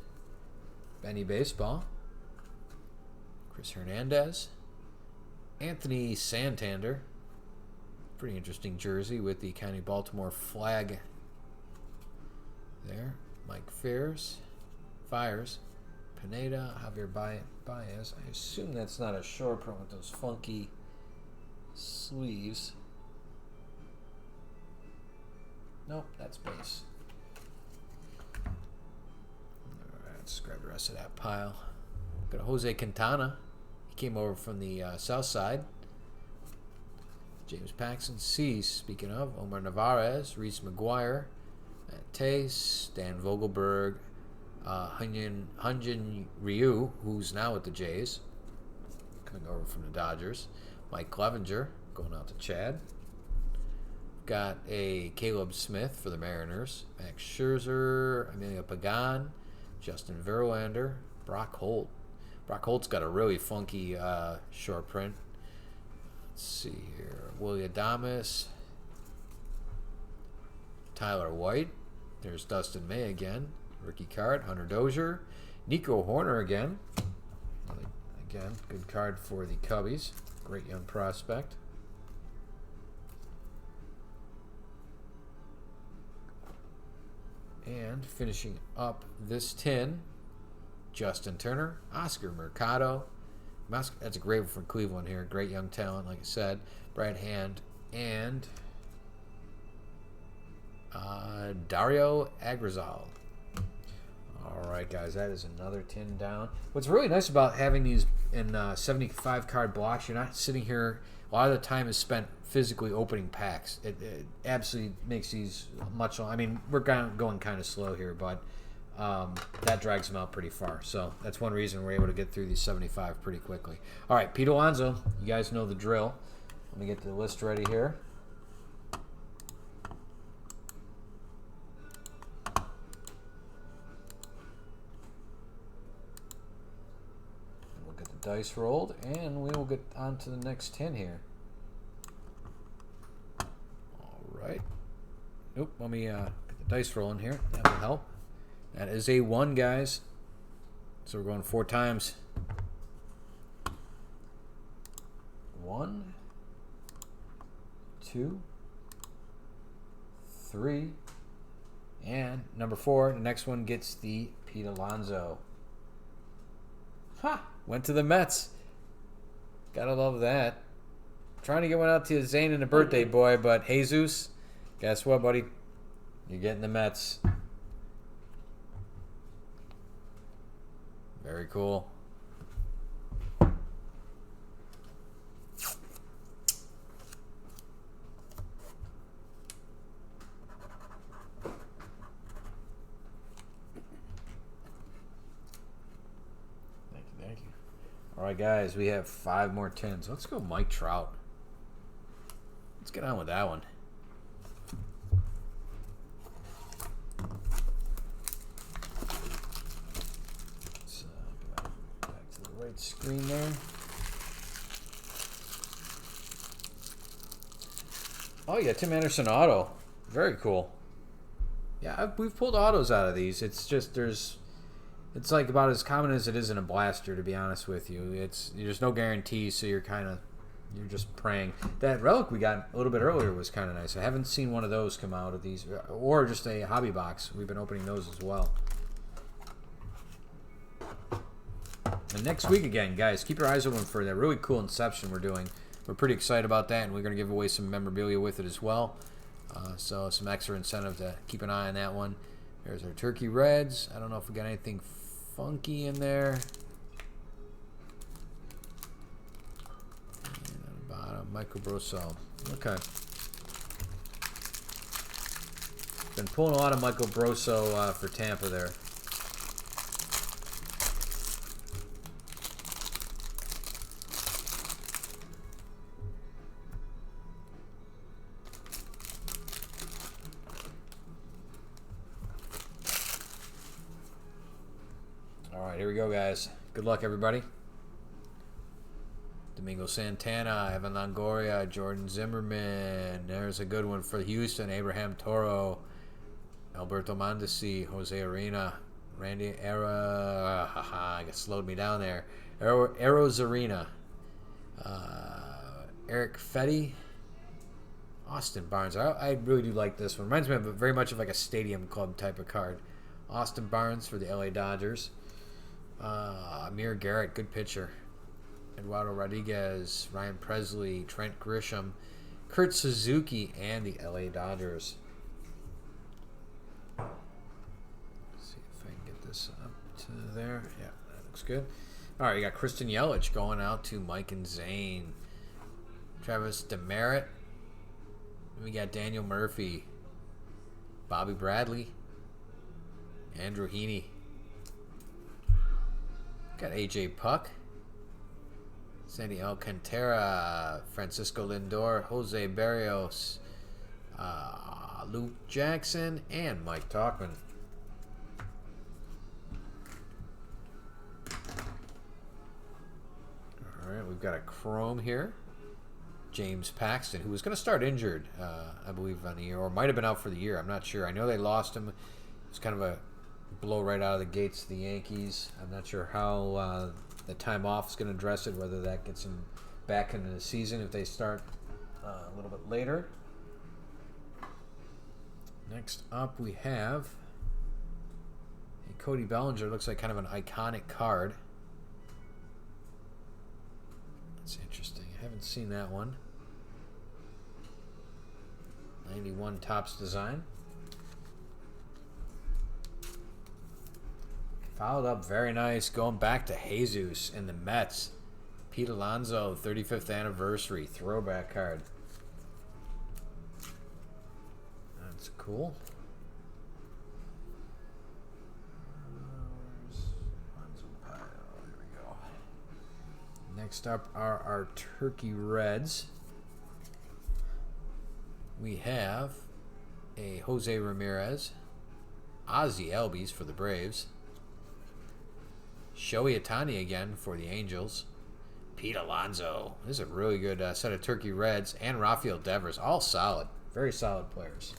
Benny Baseball. Chris Hernandez. Anthony Santander. Pretty interesting jersey with the County Baltimore flag there. Mike Fires. Pineda. Javier Baez. I assume that's not a short print with those funky sleeves. Nope, that's base. Alright, let's grab the rest of that pile. Got a Jose Quintana. He came over from the south side. James Paxton, Cease, speaking of, Omar Narvaez, Reese McGuire, Matt Tace, Dan Vogelberg, Hyunjin Ryu, who's now with the Jays, coming over from the Dodgers, Mike Clevenger, going out to Chad. Got a Caleb Smith for the Mariners, Max Scherzer, Emilio Pagan, Justin Verlander, Brock Holt. Brock Holt's got a really funky short print. Let's see here. Willie Adames. Tyler White. There's Dustin May again. Rookie card. Hunter Dozier. Nico Horner again. Again, good card for the Cubbies. Great young prospect. And finishing up this tin, Justin Turner, Oscar Mercado. That's a great one from Cleveland here. Great young talent, like I said. Brad Hand and Dario Agrizal. All right, guys, that is another tin down. What's really nice about having these in 75 card blocks, you're not sitting here. A lot of the time is spent physically opening packs. It absolutely makes these much. I mean, we're going kind of slow here, but that drags them out pretty far. So that's one reason we're able to get through these 75 pretty quickly. All right, Pete Alonso, you guys know the drill. Let me get the list ready here. We'll get the dice rolled, and we will get on to the next 10 here. All right. Nope, let me get the dice rolling here. That will help. That is a 1, guys. So we're going 4 times. 1, 2, 3, and number 4. The next one gets the Pete Alonso. Ha! Went to the Mets. Gotta love that. Trying to get one out to Zane and the birthday boy, but Jesus, guess what, buddy? You're getting the Mets. Very cool. Thank you. All right, guys, we have 5 more tins. Let's go Mike Trout. Let's get on with that one. Right screen there. Oh, yeah, Tim Anderson auto. Very cool. Yeah, we've pulled autos out of these. It's just it's like about as common as it is in a blaster, to be honest with you. There's no guarantees, so you're just praying. That relic we got a little bit earlier was kind of nice. I haven't seen one of those come out of these, or just a hobby box. We've been opening those as well. And next week again, guys, keep your eyes open for that really cool Inception we're doing. We're pretty excited about that, and we're going to give away some memorabilia with it as well. So some extra incentive to keep an eye on that one. There's our Turkey Reds. I don't know if we got anything funky in there. And on the bottom, Michael Brosseau. Okay. Been pulling a lot of Michael Brosseau for Tampa there. Here we go, guys. Good luck, everybody. Domingo Santana, Evan Longoria, Jordan Zimmerman. There's a good one for Houston. Abraham Toro, Alberto Mondesi, Jose Arena, Randy Era. Haha, I got slowed me down there. Eros Arena. Eric Fetty. Austin Barnes. I really do like this one. Reminds me of very much of like a Stadium Club type of card. Austin Barnes for the LA Dodgers. Amir Garrett, good pitcher. Eduardo Rodriguez, Ryan Presley, Trent Grisham, Kurt Suzuki, and the LA Dodgers. Let's see if I can get this up to there. Yeah, that looks good. All right, you got Kristen Yelich going out to Mike and Zane. Travis Demerit. We got Daniel Murphy, Bobby Bradley, Andrew Heaney. Got AJ Puck, Sandy Alcantara, Francisco Lindor, Jose Barrios, Luke Jackson, and Mike Tauchman. All right, we've got a chrome here. James Paxton, who was going to start injured, I believe, on the year, or might have been out for the year. I'm not sure. I know they lost him. It was kind of a blow right out of the gates to the Yankees. I'm not sure how the time off is going to address it, whether that gets him back into the season if they start a little bit later. Next up we have a Cody Bellinger. Looks like kind of an iconic card. That's interesting. I haven't seen that one. 91 Topps design. Fouled up, very nice. Going back to Jesus and the Mets. Pete Alonso, 35th anniversary throwback card. That's cool. There we go. Next up are our Turkey Reds. We have a Jose Ramirez, Ozzie Albies for the Braves, Shohei Ohtani again for the Angels, Pete Alonso. This is a really good set of Turkey Reds, and Rafael Devers. All solid. Very solid players.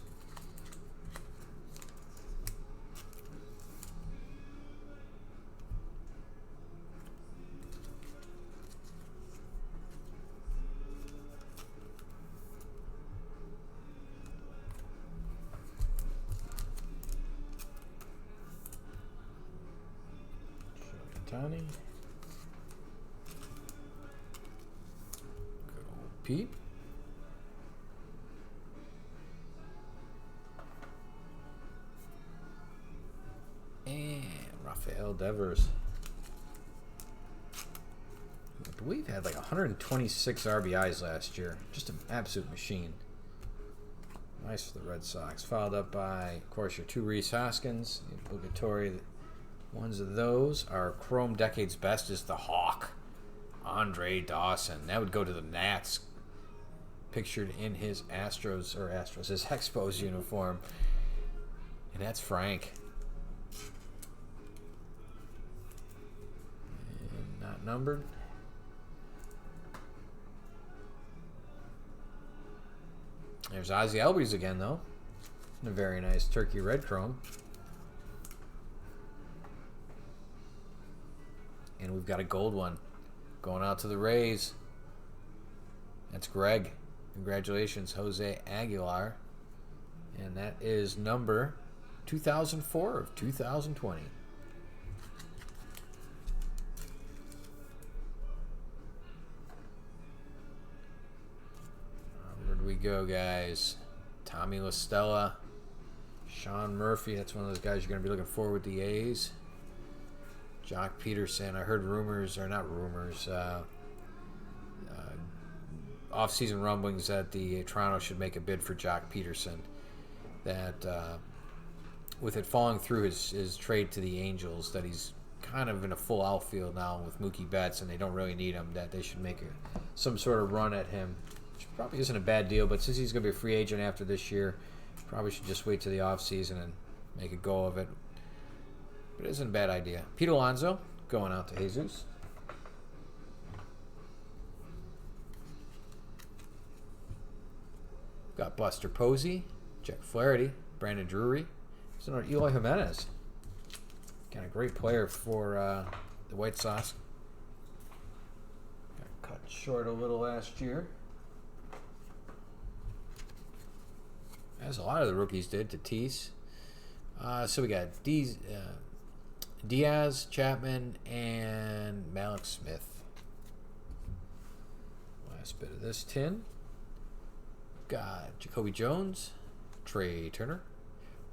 Ohtani. Good old Pete. And Rafael Devers. I believe had like 126 RBIs last year. Just an absolute machine. Nice for the Red Sox. Followed up by, of course, your two Rhys Hoskins. The obligatory ones of those are Chrome Decade's Best is the Hawk. Andre Dawson. That would go to the Nats. Pictured in his his Expos uniform. And that's Frank. And not numbered. There's Ozzy Albies again, though. And a very nice turkey red chrome. And we've got a gold one going out to the Rays. That's Greg. Congratulations, Jose Aguilar. And that is number 2004 of 2020. Where do we go, guys? Tommy LaStella. Sean Murphy. That's one of those guys you're going to be looking for with the A's. Jock Peterson. I heard rumors, or not rumors, off-season rumblings that the Toronto should make a bid for Jock Peterson. That with it falling through his trade to the Angels, that he's kind of in a full outfield now with Mookie Betts, and they don't really need him, that they should make some sort of run at him, which probably isn't a bad deal, but since he's going to be a free agent after this year, probably should just wait to the off-season and make a go of it. But it isn't a bad idea. Pete Alonso going out to Jesus. Got Buster Posey, Jack Flaherty, Brandon Drury. There's another Eloy Jimenez. Kind of great player for the White Sox. Got cut short a little last year. As a lot of the rookies did, Tatis. So we got Diaz, Chapman, and Malik Smith. Last bit of this tin. Got Jacoby Jones, Trey Turner,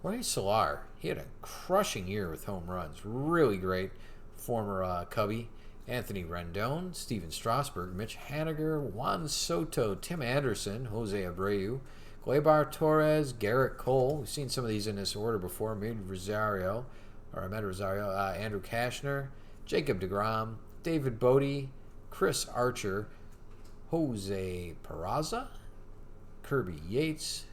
Jorge Soler. He had a crushing year with home runs. Really great. Former Cubby. Anthony Rendon, Steven Strasburg, Mitch Haniger, Juan Soto, Tim Anderson, Jose Abreu, Gleyber Torres, Garrett Cole. We've seen some of these in this order before. Ahmed Rosario, Andrew Kashner, Jacob deGrom, David Bodie, Chris Archer, Jose Peraza, Kirby Yates,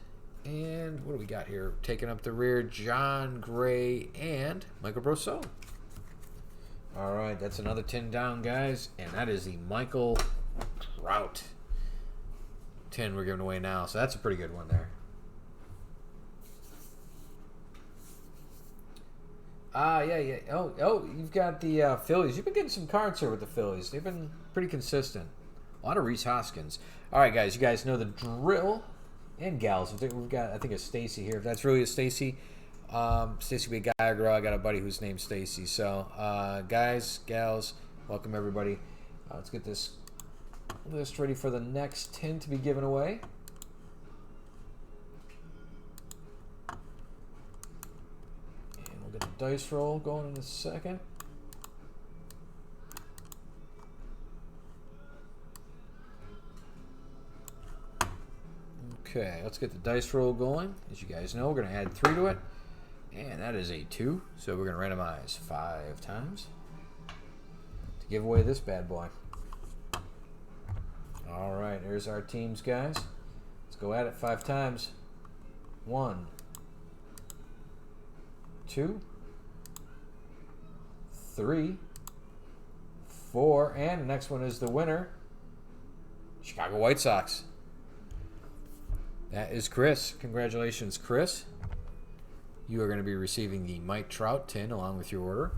and what do we got here? Taking up the rear, John Gray and Michael Brosseau. All right, that's another 10 down, guys, and that is the Michael Trout 10 we're giving away now, so that's a pretty good one there. Yeah. Oh, you've got the Phillies. You've been getting some cards here with the Phillies. They've been pretty consistent. A lot of Rhys Hoskins. All right, guys, you guys know the drill. And gals. We've got, I think, a Stacy here. If that's really a Stacy, Stacy be a guy or girl. I got a buddy who's named Stacy. So, guys, gals, welcome everybody. Let's get this list ready for the next 10 to be given away. And we'll get the dice roll going in a second. Okay, let's get the dice roll going. As you guys know, we're going to add 3 to it. And that is a 2. So we're going to randomize 5 times to give away this bad boy. All right, there's our teams, guys. Let's go at it 5 times. 1, 2, 3, 4, and the next one is the winner, Chicago White Sox. That is Chris. Congratulations, Chris. You are going to be receiving the Mike Trout tin along with your order.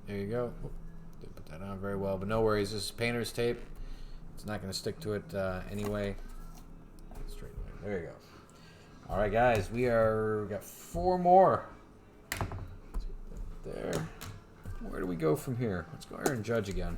There you go. Didn't put that on very well, but no worries. This is painter's tape. It's not going to stick to it anyway. There you go. All right, guys, we got 4 more. There. Where do we go from here? Let's go here and judge again.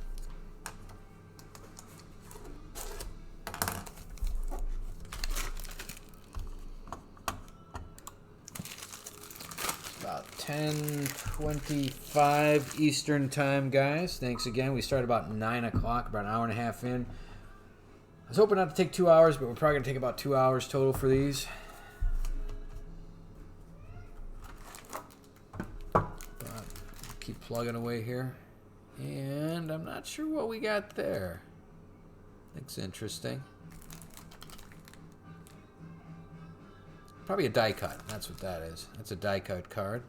It's about 10:25 Eastern time, guys. Thanks again. We started about 9 o'clock, about an hour and a half in. I was hoping not to take 2 hours, but we're probably going to take about 2 hours total for these. But keep plugging away here. And I'm not sure what we got there. Looks interesting. Probably a die cut. That's what that is. That's a die cut card.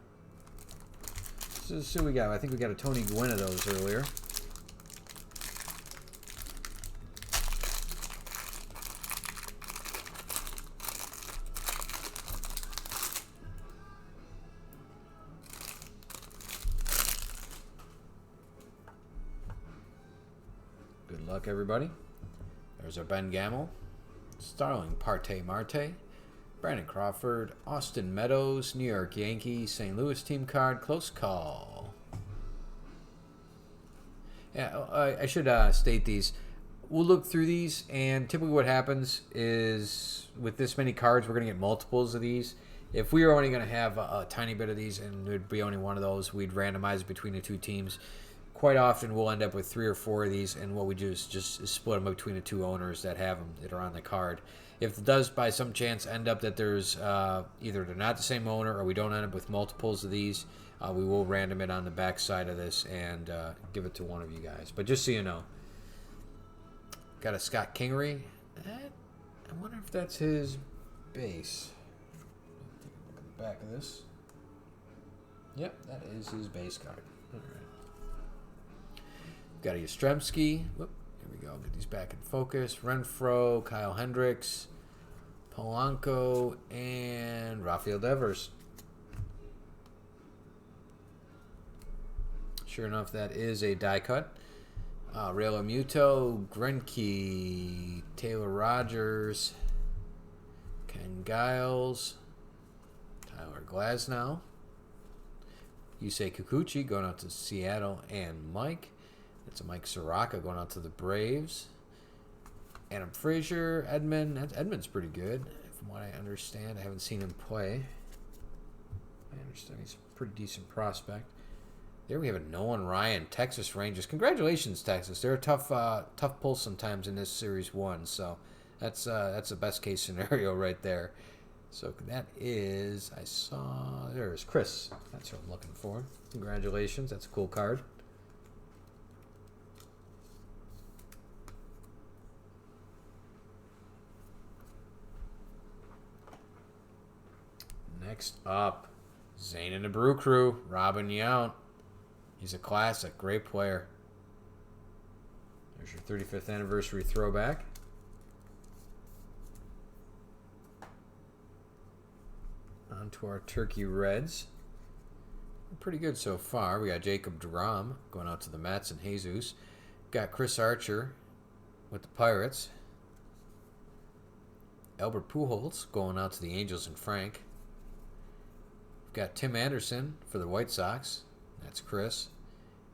So let's see what we got. I think we got a Tony Gwynn of those earlier. Good luck, everybody. There's our Ben Gamel, Starling Marte, Brandon Crawford, Austin Meadows, New York Yankees, St. Louis team card, close call. Yeah, I should state these. We'll look through these, and typically what happens is with this many cards, we're going to get multiples of these. If we were only going to have a tiny bit of these and there'd be only one of those, we'd randomize between the two teams. Quite often, we'll end up with 3 or 4 of these, and what we do is just split them between the two owners that have them, that are on the card. If it does, by some chance, end up that there's either they're not the same owner or we don't end up with multiples of these, we will random it on the back side of this and give it to one of you guys. But just so you know, got a Scott Kingery. I wonder if that's his base. Look at the back of this. Yep, that is his base card. All right. Got a Yastrzemski. Whoop, here we go. Get these back in focus. Renfroe, Kyle Hendricks, Polanco, and Rafael Devers. Sure enough, that is a die cut. Real Muto, Greinke, Taylor Rogers, Ken Giles, Tyler Glasnow, Yusei Kikuchi going out to Seattle, and Mike. It's a Mike Soraka going out to the Braves. Adam Frazier, Edmund. Edmund's pretty good, from what I understand. I haven't seen him play. I understand he's a pretty decent prospect. There we have a Nolan Ryan, Texas Rangers. Congratulations, Texas. They're a tough pull sometimes in this Series 1. So that's the best case scenario right there. So that is, there's Chris. That's what I'm looking for. Congratulations. That's a cool card. Next up, Zane and the Brew Crew, Robin Yount. He's a classic, great player. There's your 35th anniversary throwback. On to our Turkey Reds. Pretty good so far. We got Jacob deGrom going out to the Mets and Jesus. Got Chris Archer with the Pirates. Albert Pujols going out to the Angels and Frank. Got Tim Anderson for the White Sox. That's Chris.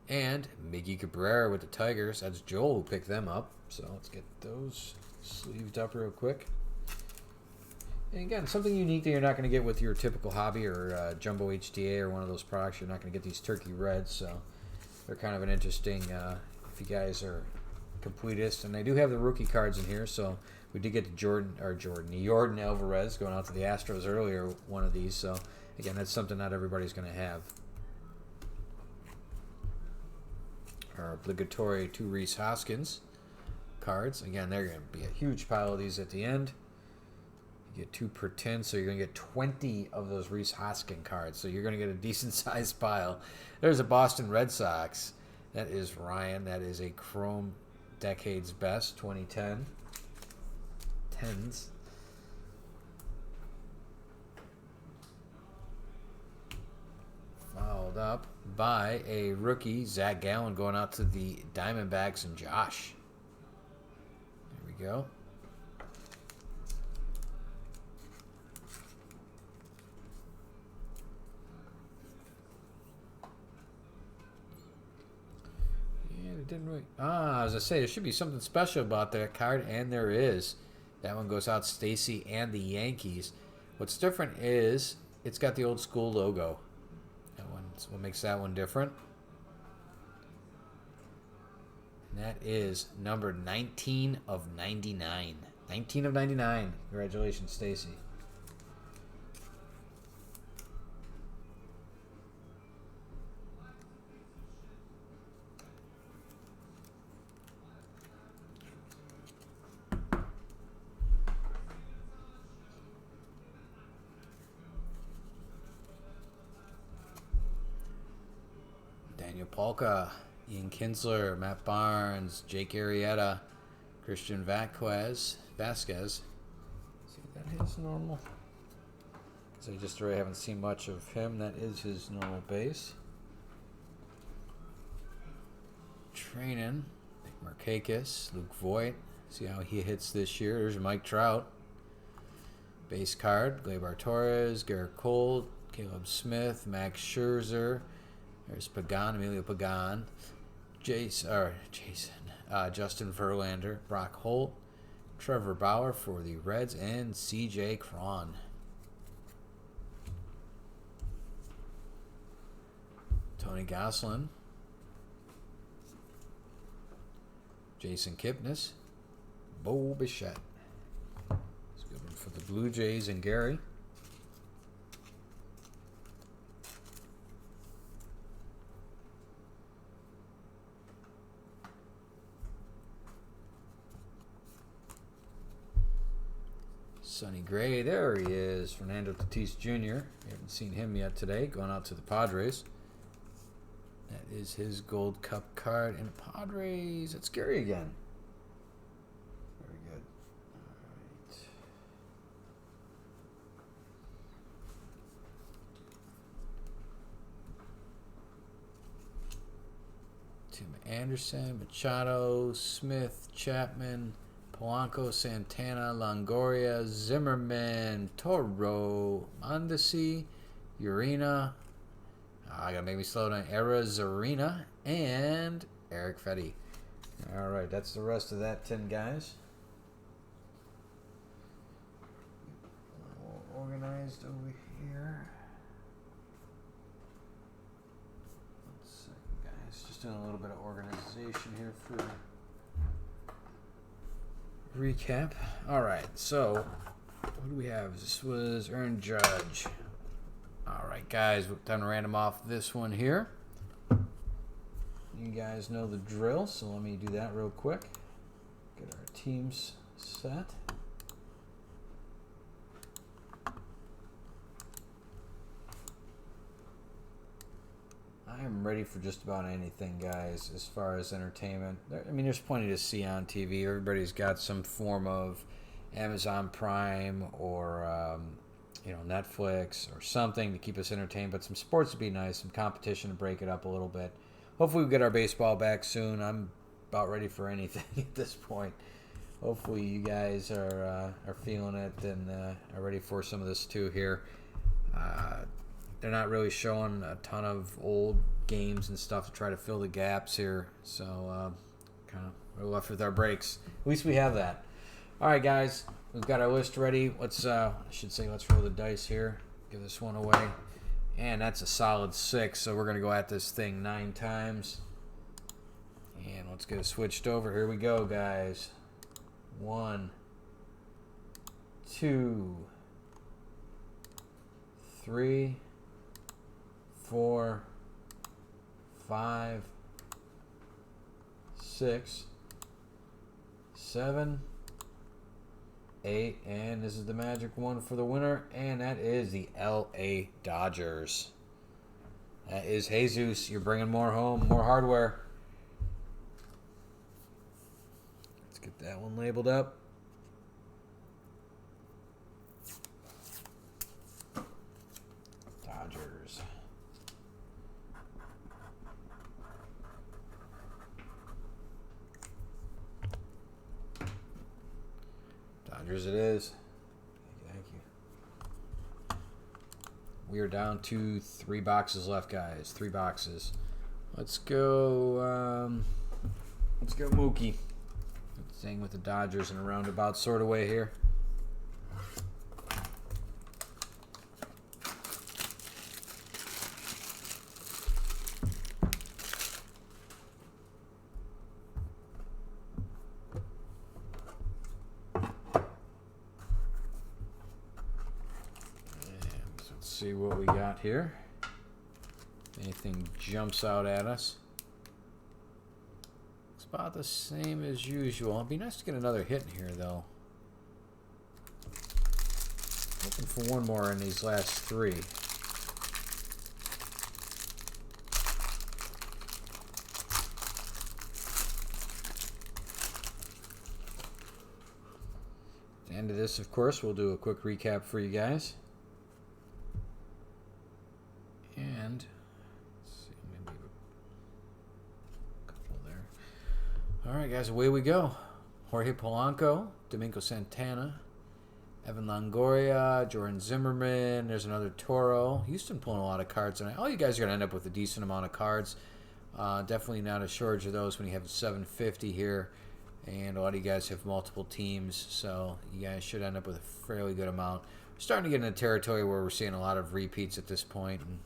And Miggy Cabrera with the Tigers. That's Joel who picked them up. So let's get those sleeved up real quick. And again, something unique that you're not going to get with your typical hobby or Jumbo HTA or one of those products. You're not going to get these Turkey Reds. So they're kind of an interesting, if you guys are completists. And they do have the rookie cards in here. So we did get to Yordan Alvarez going out to the Astros earlier, one of these. So again, that's something not everybody's going to have. Our obligatory 2 Rhys Hoskins cards. Again, they're going to be a huge pile of these at the end. You get 2 per 10, so you're going to get 20 of those Rhys Hoskins cards. So you're going to get a decent-sized pile. There's a Boston Red Sox. That is Ryan. That is a Chrome Decades Best 2010. 10s. Followed up by a rookie, Zach Gallen, going out to the Diamondbacks and Josh. There we go. And it didn't really... as I say, there should be something special about that card, and there is. That one goes out to Stacy and the Yankees. What's different is it's got the old school logo. That's what makes that one different. And that is number 19 of 99. 19 of 99. Congratulations, Stacy. Daniel Polka, Ian Kinsler, Matt Barnes, Jake Arrieta, Christian Vasquez. See if that is normal. So I just really haven't seen much of him. That is his normal base. Training, Nick Markakis, Luke Voigt. See how he hits this year. There's Mike Trout. Base card, Gleyber Torres, Garrett Cole, Caleb Smith, Max Scherzer. There's Pagan, Emilio Pagan. Justin Verlander, Brock Holt, Trevor Bauer for the Reds, and C.J. Cron. Tony Gonsolin, Jason Kipnis, Bo Bichette. It's a good one for the Blue Jays and Gary. Sonny Gray, there he is. Fernando Tatis Jr. We haven't seen him yet today. Going out to the Padres. That is his Gold Cup card. And Padres, it's Gary again. Very good. All right. Tim Anderson, Machado, Smith, Chapman, Polanco, Santana, Longoria, Zimmerman, Toro, Mondesi, Urena. I gotta make me slow down. Arizarena and Eric Fetty. All right, that's the rest of that 10 guys. All organized over here. 1 second, guys. Just doing a little bit of organization here for recap. All right, so what do we have? This was Aaron Judge. All right, guys, time to random off this one here. You guys know the drill, so let me do that real quick. Get our teams set. I am ready for just about anything, guys, as far as entertainment. I mean, there's plenty to see on TV. Everybody's got some form of Amazon Prime or Netflix or something to keep us entertained. But some sports would be nice, some competition to break it up a little bit. Hopefully we get our baseball back soon. I'm about ready for anything at this point. Hopefully you guys are feeling it and are ready for some of this too here. They're not really showing a ton of old games and stuff to try to fill the gaps here. So we're left with our breaks. At least we have that. All right, guys. We've got our list ready. Let's roll the dice here. Give this one away. And that's a solid 6. So we're going to go at this thing 9 times. And let's get it switched over. Here we go, guys. 1, 2, 3, 4, 5, 6, 7, 8, and this is the magic one for the winner, and that is the LA Dodgers. That is Jesus. You're bringing more home, more hardware. Let's get that one labeled up. Dodgers. Dodgers it is. Thank you. We are down to 3 boxes left, guys. 3 boxes. Let's go Mookie. Staying with the Dodgers in a roundabout sort of way here. See what we got here. Anything jumps out at us. It's about the same as usual. It'd be nice to get another hit in here, though. Looking for one more in these last 3. end of this, of course, we'll do a quick recap for you guys. And let's see, maybe a couple there. All right, guys, away we go. Jorge Polanco, Domingo Santana, Evan Longoria, Jordan Zimmerman. There's another Toro. Houston pulling a lot of cards tonight. All you guys are going to end up with a decent amount of cards. Definitely not a shortage of those when you have 750 here. And a lot of you guys have multiple teams, so you guys should end up with a fairly good amount. We're starting to get into territory where we're seeing a lot of repeats at this point. And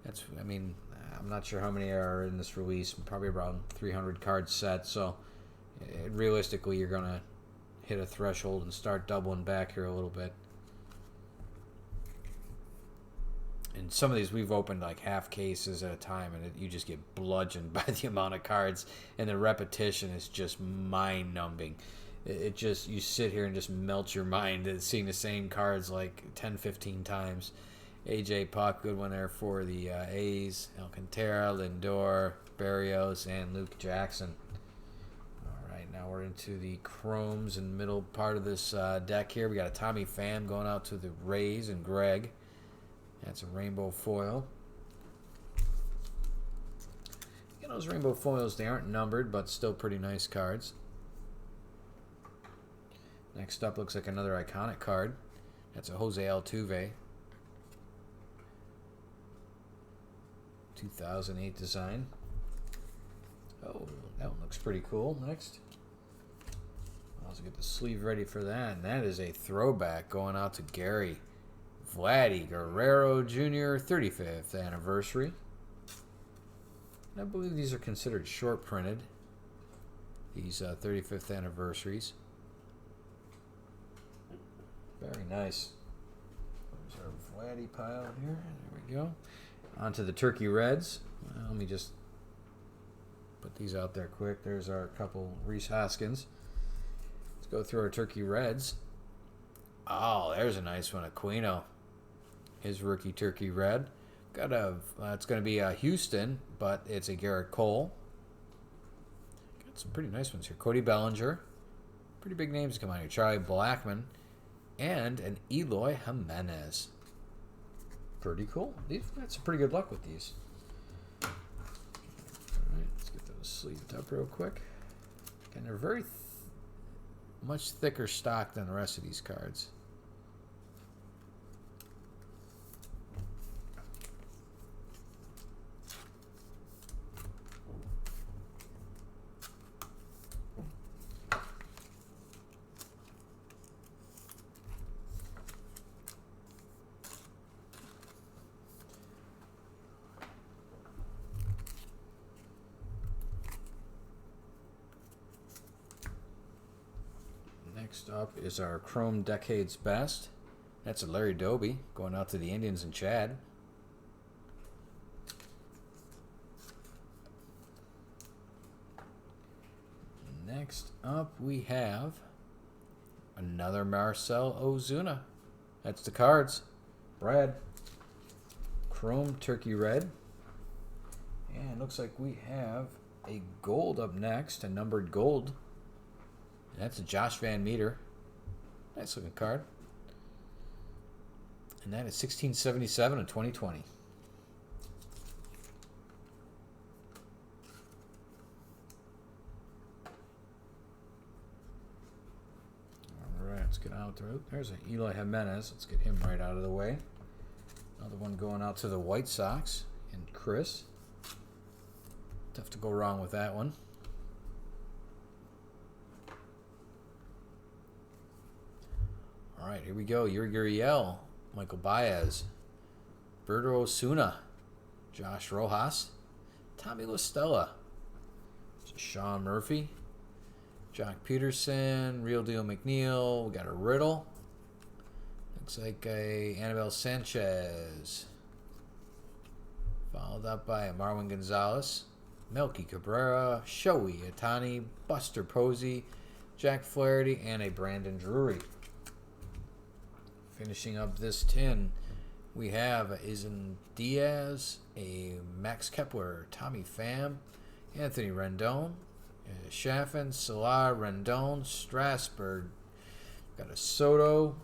that's, I mean, I'm not sure how many are in this release. Probably around 300 card set. So realistically, you're going to hit a threshold and start doubling back here a little bit. And some of these we've opened like half cases at a time, and you just get bludgeoned by the amount of cards, and the repetition is just mind-numbing. It just, you sit here and just melt your mind at seeing the same cards like 10, 15 times. AJ Puck, good one there for the A's. Alcantara, Lindor, Berrios, and Luke Jackson. All right, now we're into the chromes in the middle part of this deck here. We got a Tommy Pham going out to the Rays and Greg. That's a rainbow foil. You know, those rainbow foils, they aren't numbered, but still pretty nice cards. Next up looks like another iconic card. That's a Jose Altuve. 2008 design. Oh, that one looks pretty cool. Next. I'll also get the sleeve ready for that. And that is a throwback going out to Gary. Vladdy Guerrero Jr. 35th anniversary. I believe these are considered short printed. These 35th anniversaries. Very nice. There's our Vladdy pile here. There we go. On to the Turkey Reds. Well, let me just put these out there quick. There's our couple Rhys Hoskins. Let's go through our Turkey Reds. Oh, there's a nice one. Aquino. His rookie Turkey Red. Got a, it's going to be a Houston, but it's a Garrett Cole. Got some pretty nice ones here. Cody Bellinger. Pretty big names come out here. Charlie Blackmon. And an Eloy Jimenez. Pretty cool. They've got some pretty good luck with these. Alright, let's get those sleeved up real quick. And they're very much thicker stock than the rest of these cards. Next up is our Chrome Decades Best. That's a Larry Doby going out to the Indians and Chad. Next up we have another Marcell Ozuna. That's the cards. Brad. Chrome Turkey Red. And looks like we have a gold up next, a numbered gold. That's a Josh Van Meter. Nice looking card. And that is 1677 and 2020. Alright, let's get out there. There's an Eloy Jimenez. Let's get him right out of the way. Another one going out to the White Sox and Chris. Tough to go wrong with that one. All right, here we go. Yuri Gurriel, Michael Baez, Berto Osuna, Josh Rojas, Tommy La Stella, Sean Murphy, Jock Peterson, Real Deal McNeil. We got a Riddle. Looks like a Anibal Sanchez. Followed up by a Marwin Gonzalez, Melky Cabrera, Shohei Ohtani, Buster Posey, Jack Flaherty, and a Brandon Drury. Finishing up this tin, we have a Izan Diaz, a Max Kepler, Tommy Pham, Anthony Rendon, Chaffin, Salah, Rendon, Strasburg. Got a Soto.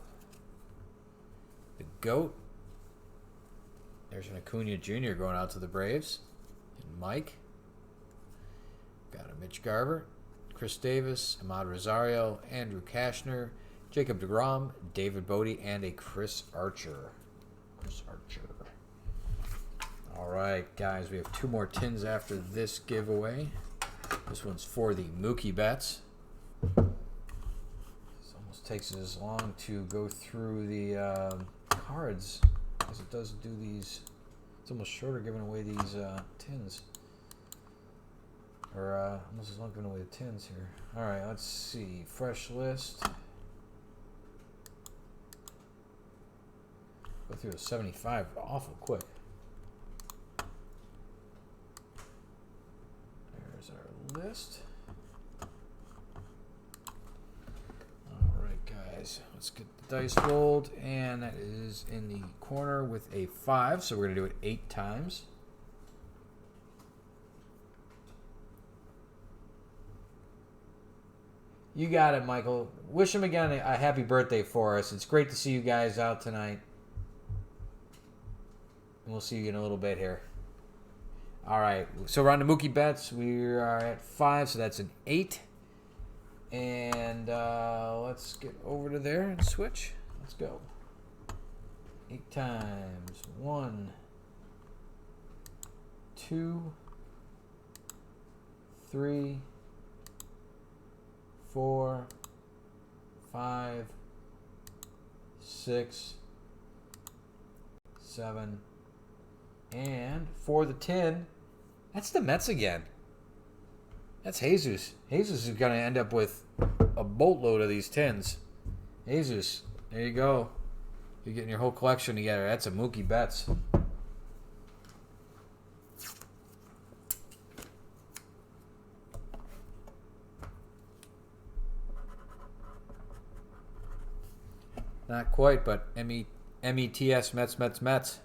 The GOAT. There's an Acuna Jr. going out to the Braves. And Mike. Got a Mitch Garver. Chris Davis. Ahmad Rosario. Andrew Kashner. Jacob deGrom. David Bodie. And a Chris Archer. All right, guys. We have 2 more tins after this giveaway. This one's for the Mookie Betts. This almost takes as long to go through the cards as it does do these. It's almost shorter giving away these tins. Or almost as long giving away the tins here. All right, let's see. Fresh list. Go through the 75 awful quick. There's our list. Alright guys, let's get the dice rolled, and that is in the corner with a 5, so we're going to do it 8 times. You got it, Michael. Wish him again a happy birthday for us. It's great to see you guys out tonight. And we'll see you in a little bit here. All right, so we're on the Mookie Betts. We are at 5, so that's an 8. And let's get over to there and switch. Let's go. 8 times. 1, 2, 3, 4, 5, 6, 7, and for the 10, that's the Mets again. That's Jesus. Jesus is going to end up with a boatload of these 10s. Jesus, there you go. You're getting your whole collection together. That's a Mookie Betts. Not quite, but METS, Mets, Mets, Mets.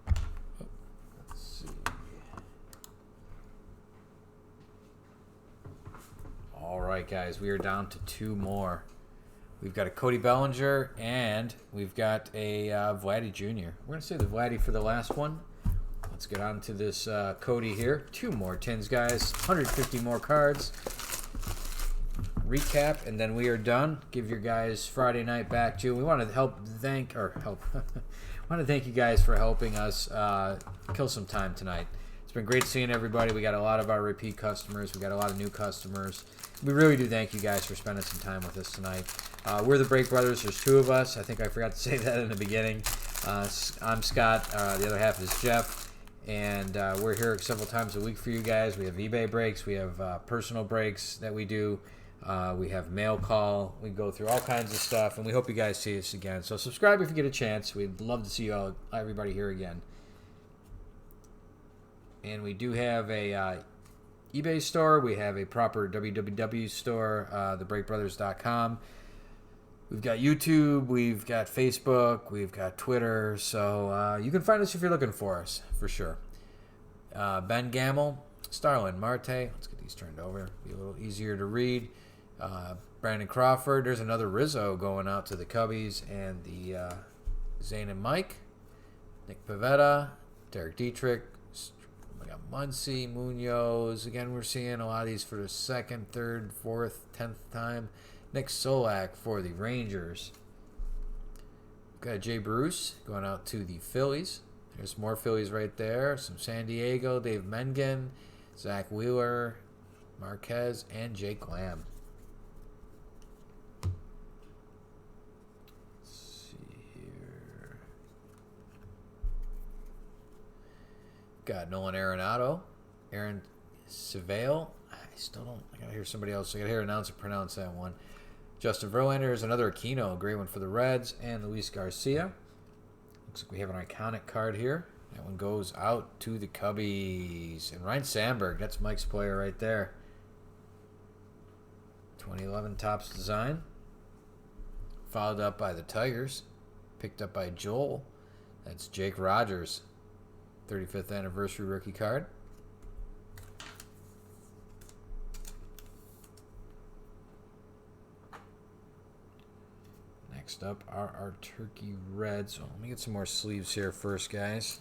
Let's see. All right, guys, we are down to 2 more. We've got a Cody Bellinger, and we've got a Vladdy Jr. We're going to save the Vladdy for the last one. Let's get on to this Cody here. 2 more tins, guys. 150 more cards. Recap, and then we are done. Give your guys Friday night back to. We want to thank you guys for helping us kill some time tonight. It's been great seeing everybody. We got a lot of our repeat customers. We got a lot of new customers. We really do thank you guys for spending some time with us tonight. We're the Break Brothers. There's 2 of us. I think I forgot to say that in the beginning. I'm Scott. The other half is Jeff. And we're here several times a week for you guys. We have eBay breaks. We have personal breaks that we do. We have mail call. We go through all kinds of stuff, and we hope you guys see us again. So subscribe if you get a chance. We'd love to see everybody here again. And we do have a eBay store. We have a proper www store, thebreakbrothers.com. We've got YouTube. We've got Facebook. We've got Twitter. So you can find us if you're looking for us, for sure. Ben Gamble, Starlin Marte. Let's get these turned over. Be a little easier to read. Brandon Crawford. There's another Rizzo going out to the Cubbies and the Zane and Mike. Nick Pivetta. Derek Dietrich. We got Muncy, Munoz. Again, we're seeing a lot of these for the 2nd, 3rd, 4th, 10th time. Nick Solak for the Rangers. We've got Jay Bruce going out to the Phillies. There's more Phillies right there. Some San Diego. Dave Mengen. Zach Wheeler. Marquez. And Jake Lamb. Got Nolan Arenado, Aaron Seville. I gotta hear somebody else. I gotta hear an announcer pronounce that one. Justin Verlander is another Aquino, a great one for the Reds, and Luis Garcia. Looks like we have an iconic card here. That one goes out to the Cubbies. And Ryan Sandberg, that's Mike's player right there. 2011 Topps design. Followed up by the Tigers. Picked up by Joel. That's Jake Rogers. 35th anniversary rookie card. Next up are our Turkey Reds. So let me get some more sleeves here first, guys.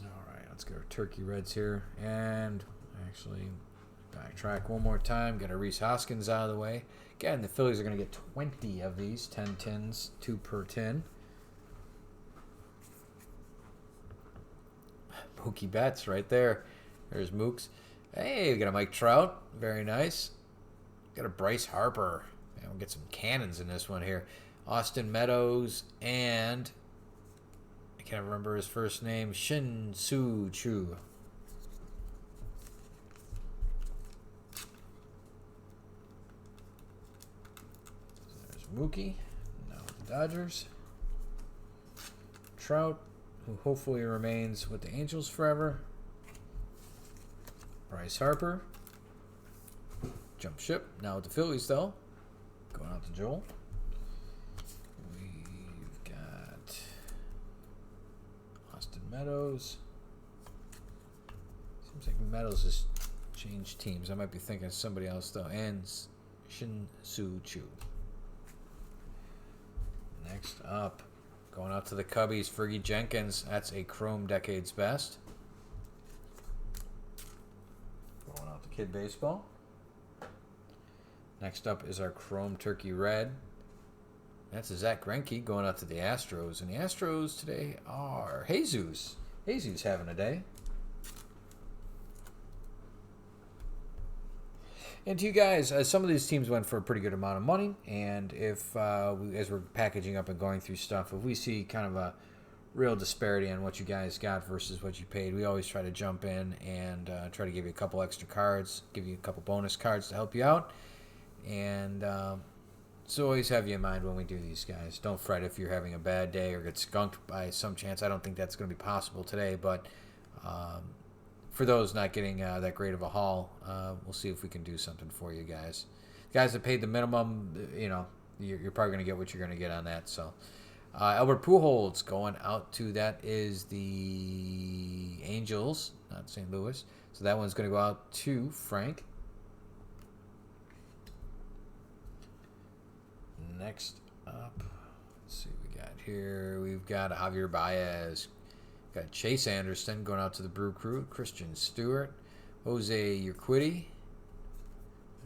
Alright, let's get our Turkey Reds here. And actually, backtrack one more time. Get our Rhys Hoskins out of the way. Again, the Phillies are going to get 20 of these. 10 tins, 2 per tin. Mookie Betts right there. There's Mooks. Hey, we got a Mike Trout. Very nice. Got a Bryce Harper. Man, we'll get some cannons in this one here. Austin Meadows and I can't remember his first name. Shin-Soo Choo. There's Mookie. Now the Dodgers. Trout, who hopefully remains with the Angels forever. Bryce Harper. Jump ship. Now with the Phillies, though. Going out to Joel. We've got Austin Meadows. Seems like Meadows has changed teams. I might be thinking of somebody else, though. And Shin-Soo Choo. Next up. Going out to the Cubbies, Fergie Jenkins. That's a Chrome Decades Best. Going out to Kid Baseball. Next up is our Chrome Turkey Red. That's a Zach Greinke going out to the Astros. And the Astros today are Jesus. Jesus having a day. And to you guys, some of these teams went for a pretty good amount of money, and if, as we're packaging up and going through stuff, if we see kind of a real disparity on what you guys got versus what you paid, we always try to jump in and try to give you a couple extra cards, give you a couple bonus cards to help you out, and so always have you in mind when we do these, guys. Don't fret if you're having a bad day or get skunked by some chance. I don't think that's going to be possible today, but for those not getting that great of a haul, we'll see if we can do something for you guys. Guys that paid the minimum, you know, you're probably going to get what you're going to get on that. So, Albert Pujols going out to, that is the Angels, not St. Louis. So that one's going to go out to Frank. Next up, let's see what we got here. We've got Javier Baez. Got Chase Anderson going out to the Brew Crew. Christian Stewart. Jose Urquidy.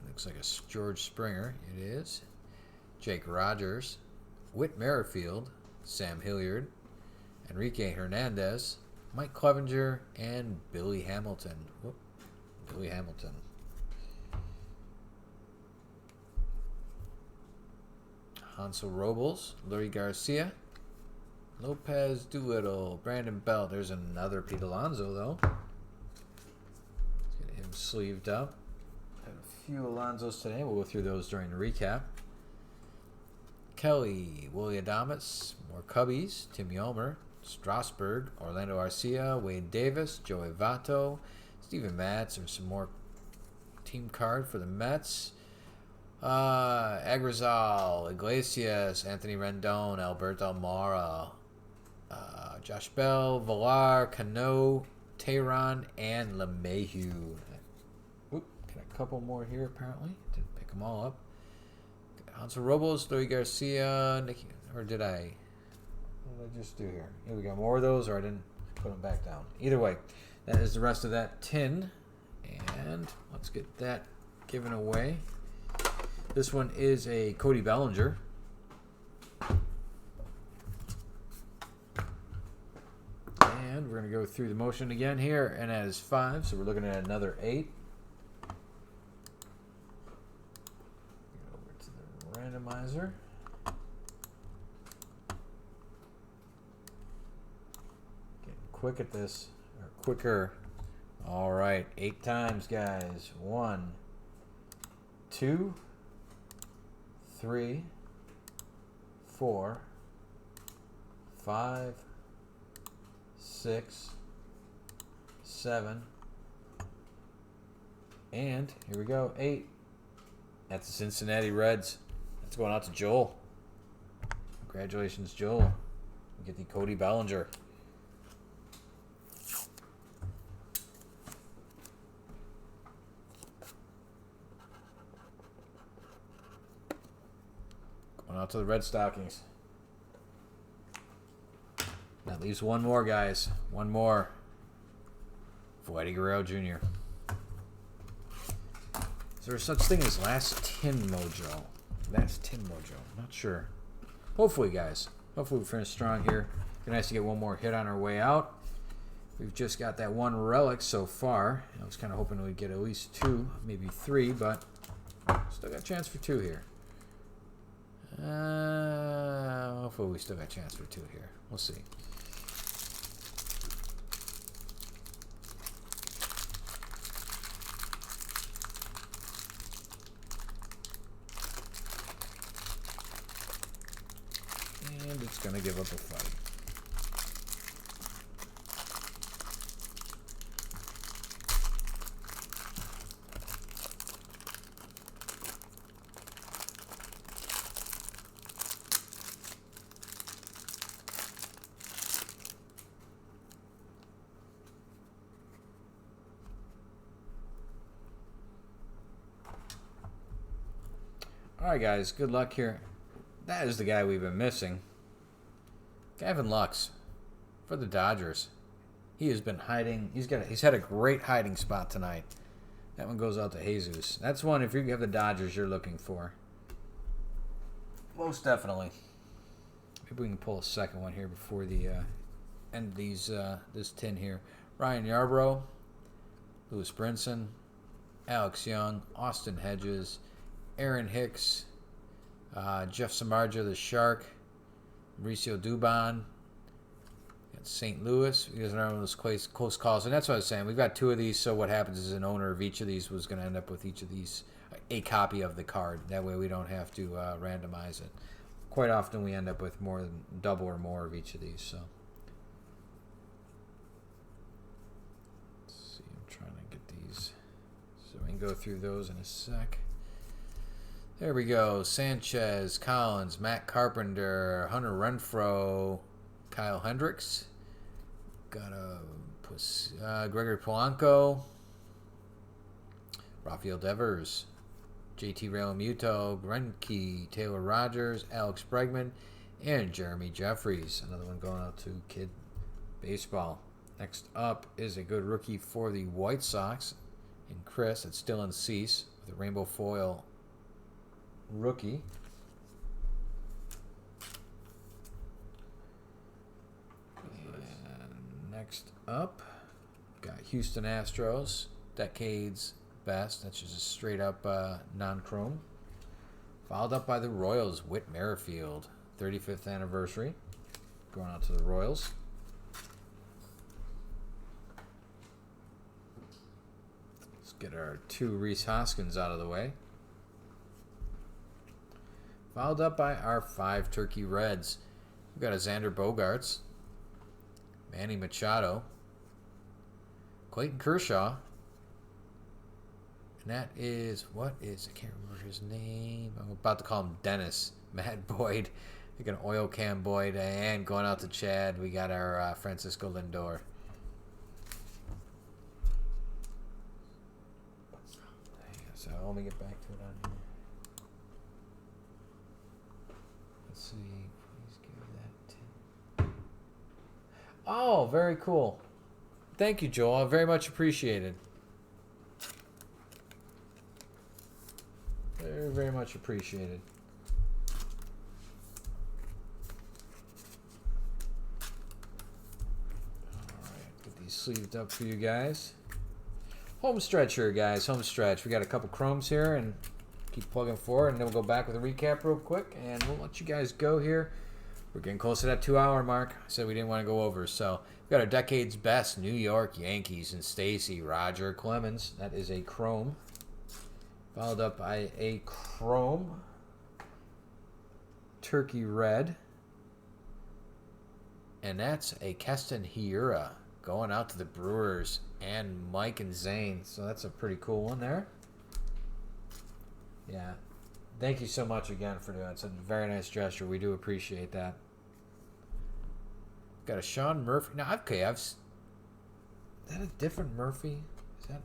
Looks like a George Springer. It is. Jake Rogers. Whit Merrifield. Sam Hilliard. Enrique Hernandez. Mike Clevenger. And Billy Hamilton. Billy Hamilton. Hansel Robles. Lurie Garcia. Lopez Doolittle, Brandon Belt. There's another Pete Alonso, though. Let's get him sleeved up. Had a few Alonsos today. We'll go through those during the recap. Kelly, Willie Adames, more Cubbies, Timmy Ulmer, Strasburg, Orlando Arcia, Wade Davis, Joey Votto, Steven Matz. There's some more team card for the Mets. Agrizal, Iglesias, Anthony Rendon, Alberto Almora, Josh Bell, Villar, Cano, Tehran, and LeMahieu. Oop, got a couple more here apparently. Didn't pick them all up. Hansel Robles, Lurie Garcia, Nicky, or did I? What did I just do here? Here we got more of those, or I didn't put them back down. Either way, that is the rest of that tin, and let's get that given away. This one is a Cody Bellinger. And we're going to go through the motion again here, and that is 5, so we're looking at another 8. Go over to the randomizer. Getting quick at this, or quicker. All right, 8 times, guys. 1, 2, 3, 4, 5, 6, 7, and here we go, 8. That's the Cincinnati Reds. That's going out to Joel. Congratulations, Joel. We get the Cody Bellinger. Going out to the Red Stockings. That leaves one more, guys. One more. For Eddie Guerrero Jr. Is there such thing as Last Tin Mojo? Last Tin Mojo. Not sure. Hopefully, guys. Hopefully we finish strong here. It'd be nice to get one more hit on our way out. We've just got that one relic so far. I was kind of hoping we'd get at least 2, maybe 3, but still got a chance for 2 here. Hopefully we still got a chance for 2 here. We'll see. And it's going to give up a fight. Alright guys, good luck here. That is the guy we've been missing. Gavin Lux for the Dodgers. He has been hiding. He's had a great hiding spot tonight. That one goes out to Jesus. That's one, if you have the Dodgers, you're looking for. Most definitely. Maybe we can pull a second one here before the end these this tin here. Ryan Yarbrough, Lewis Brinson, Alex Young, Austin Hedges, Aaron Hicks, Jeff Samardzija, the Shark, Mauricio Dubon, St. Louis. He doesn't have those close calls. And that's what I was saying. We've got 2 of these, so what happens is an owner of each of these was going to end up with each of these a copy of the card. That way we don't have to randomize it. Quite often we end up with more than double or more of each of these. So let's see. I'm trying to get these so we can go through those in a sec. There we go. Sanchez, Collins, Matt Carpenter, Hunter Renfroe, Kyle Hendricks. Got a Gregory Polanco, Rafael Devers, JT Realmuto, Greinke, Taylor Rogers, Alex Bregman, and Jeremy Jeffries. Another one going out to Kid Baseball. Next up is a good rookie for the White Sox in Chris. It's Dylan Cease with a rainbow foil rookie. And next up, got Houston Astros, Decades Best. That's just a straight up non-chrome. Followed up by the Royals, Whit Merrifield, 35th anniversary. Going out to the Royals. Let's get our 2 Rhys Hoskins out of the way. Followed up by our 5 Turkey Reds. We've got a Xander Bogaerts, Manny Machado, Clayton Kershaw, and that is, I can't remember his name. I'm about to call him Dennis. Matt Boyd, like an oil can Boyd, and going out to Chad, we got our Francisco Lindor. So let me get back to it on here. Let's see. Please give that 10. Oh, very cool. Thank you, Joel. Very much appreciated. Very, very much appreciated. All right, get these sleeved up for you guys. Home stretch here, guys. Home stretch. We got a couple chromes here and keep plugging forward, and then we'll go back with a recap real quick, and we'll let you guys go here. We're getting close to that 2-hour mark. I said we didn't want to go over. So we've got our Decades Best New York Yankees and Stacy Roger Clemens. That is a chrome. Followed up by a chrome Turkey Red. And that's a Keston Hiura going out to the Brewers and Mike and Zane. So that's a pretty cool one there. Yeah. Thank you so much again for doing it. It's a very nice gesture. We do appreciate that. Got a Sean Murphy. Now, okay, is that a different Murphy? Is that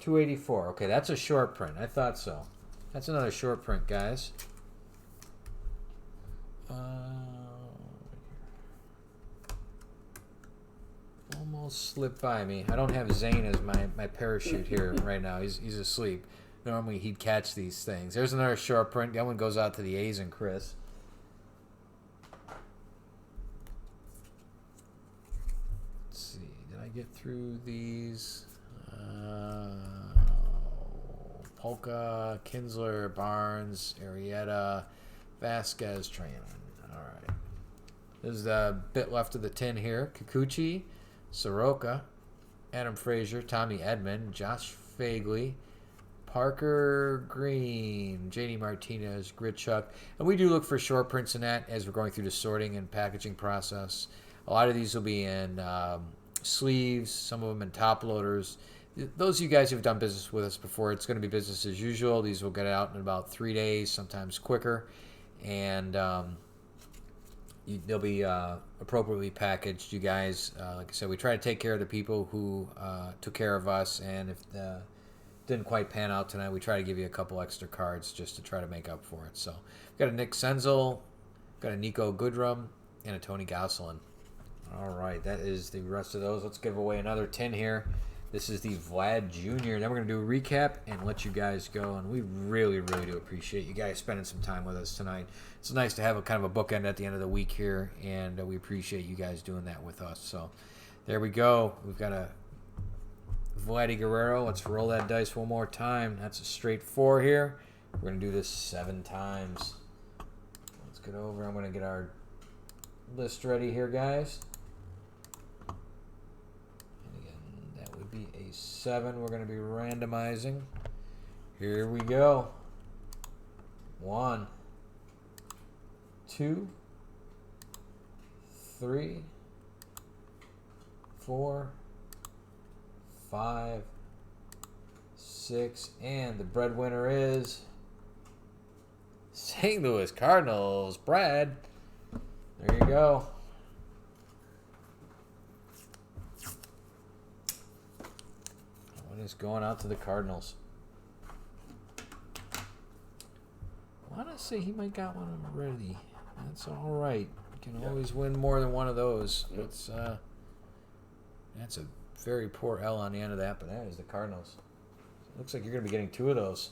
284? Okay, that's a short print. I thought so. That's another short print, guys. Almost slipped by me. I don't have Zane as my parachute here right now. He's asleep. Normally he'd catch these things. There's another short print. That one goes out to the A's and Chris. Let's see. Did I get through these? Polka, Kinsler, Barnes, Arrieta, Vasquez, Trayon. All right. There's a bit left of the tin here. Kikuchi, Soroka, Adam Frazier, Tommy Edman, Josh Fagley, Parker Green, JD Martinez, Gritchuck. And we do look for short prints in that as we're going through the sorting and packaging process. A lot of these will be in sleeves, some of them in top loaders. Those of you guys who've done business with us before, it's going to be business as usual. These will get out in about 3 days, sometimes quicker. And they'll be appropriately packaged. You guys, like I said, we try to take care of the people who took care of us. And if didn't quite pan out tonight, we try to give you a couple extra cards just to try to make up for it. So we've got a Nick Senzel, got a Nico Goodrum, and a Tony Gosselin. All right, that is the rest of those. Let's give away another 10 here. This is the Vlad Jr. Then we're going to do a recap and let you guys go. And we really, really do appreciate you guys spending some time with us tonight. It's nice to have a kind of a bookend at the end of the week here, and we appreciate you guys doing that with us. So there we go. We've got a Vladdy Guerrero. Let's roll that dice one more time. That's a straight 4 here. We're going to do this 7 times. Let's get over. I'm going to get our list ready here, guys. Be a 7 we're going to be randomizing. Here we go. 1, 2, 3, 4, 5, 6, and the breadwinner is St. Louis Cardinals. Brad, there you go. Is going out to the Cardinals. I want to say he might got one already. That's all right. You can always win more than one of those. That's a very poor L on the end of that, but that is the Cardinals. Looks like you're going to be getting 2 of those.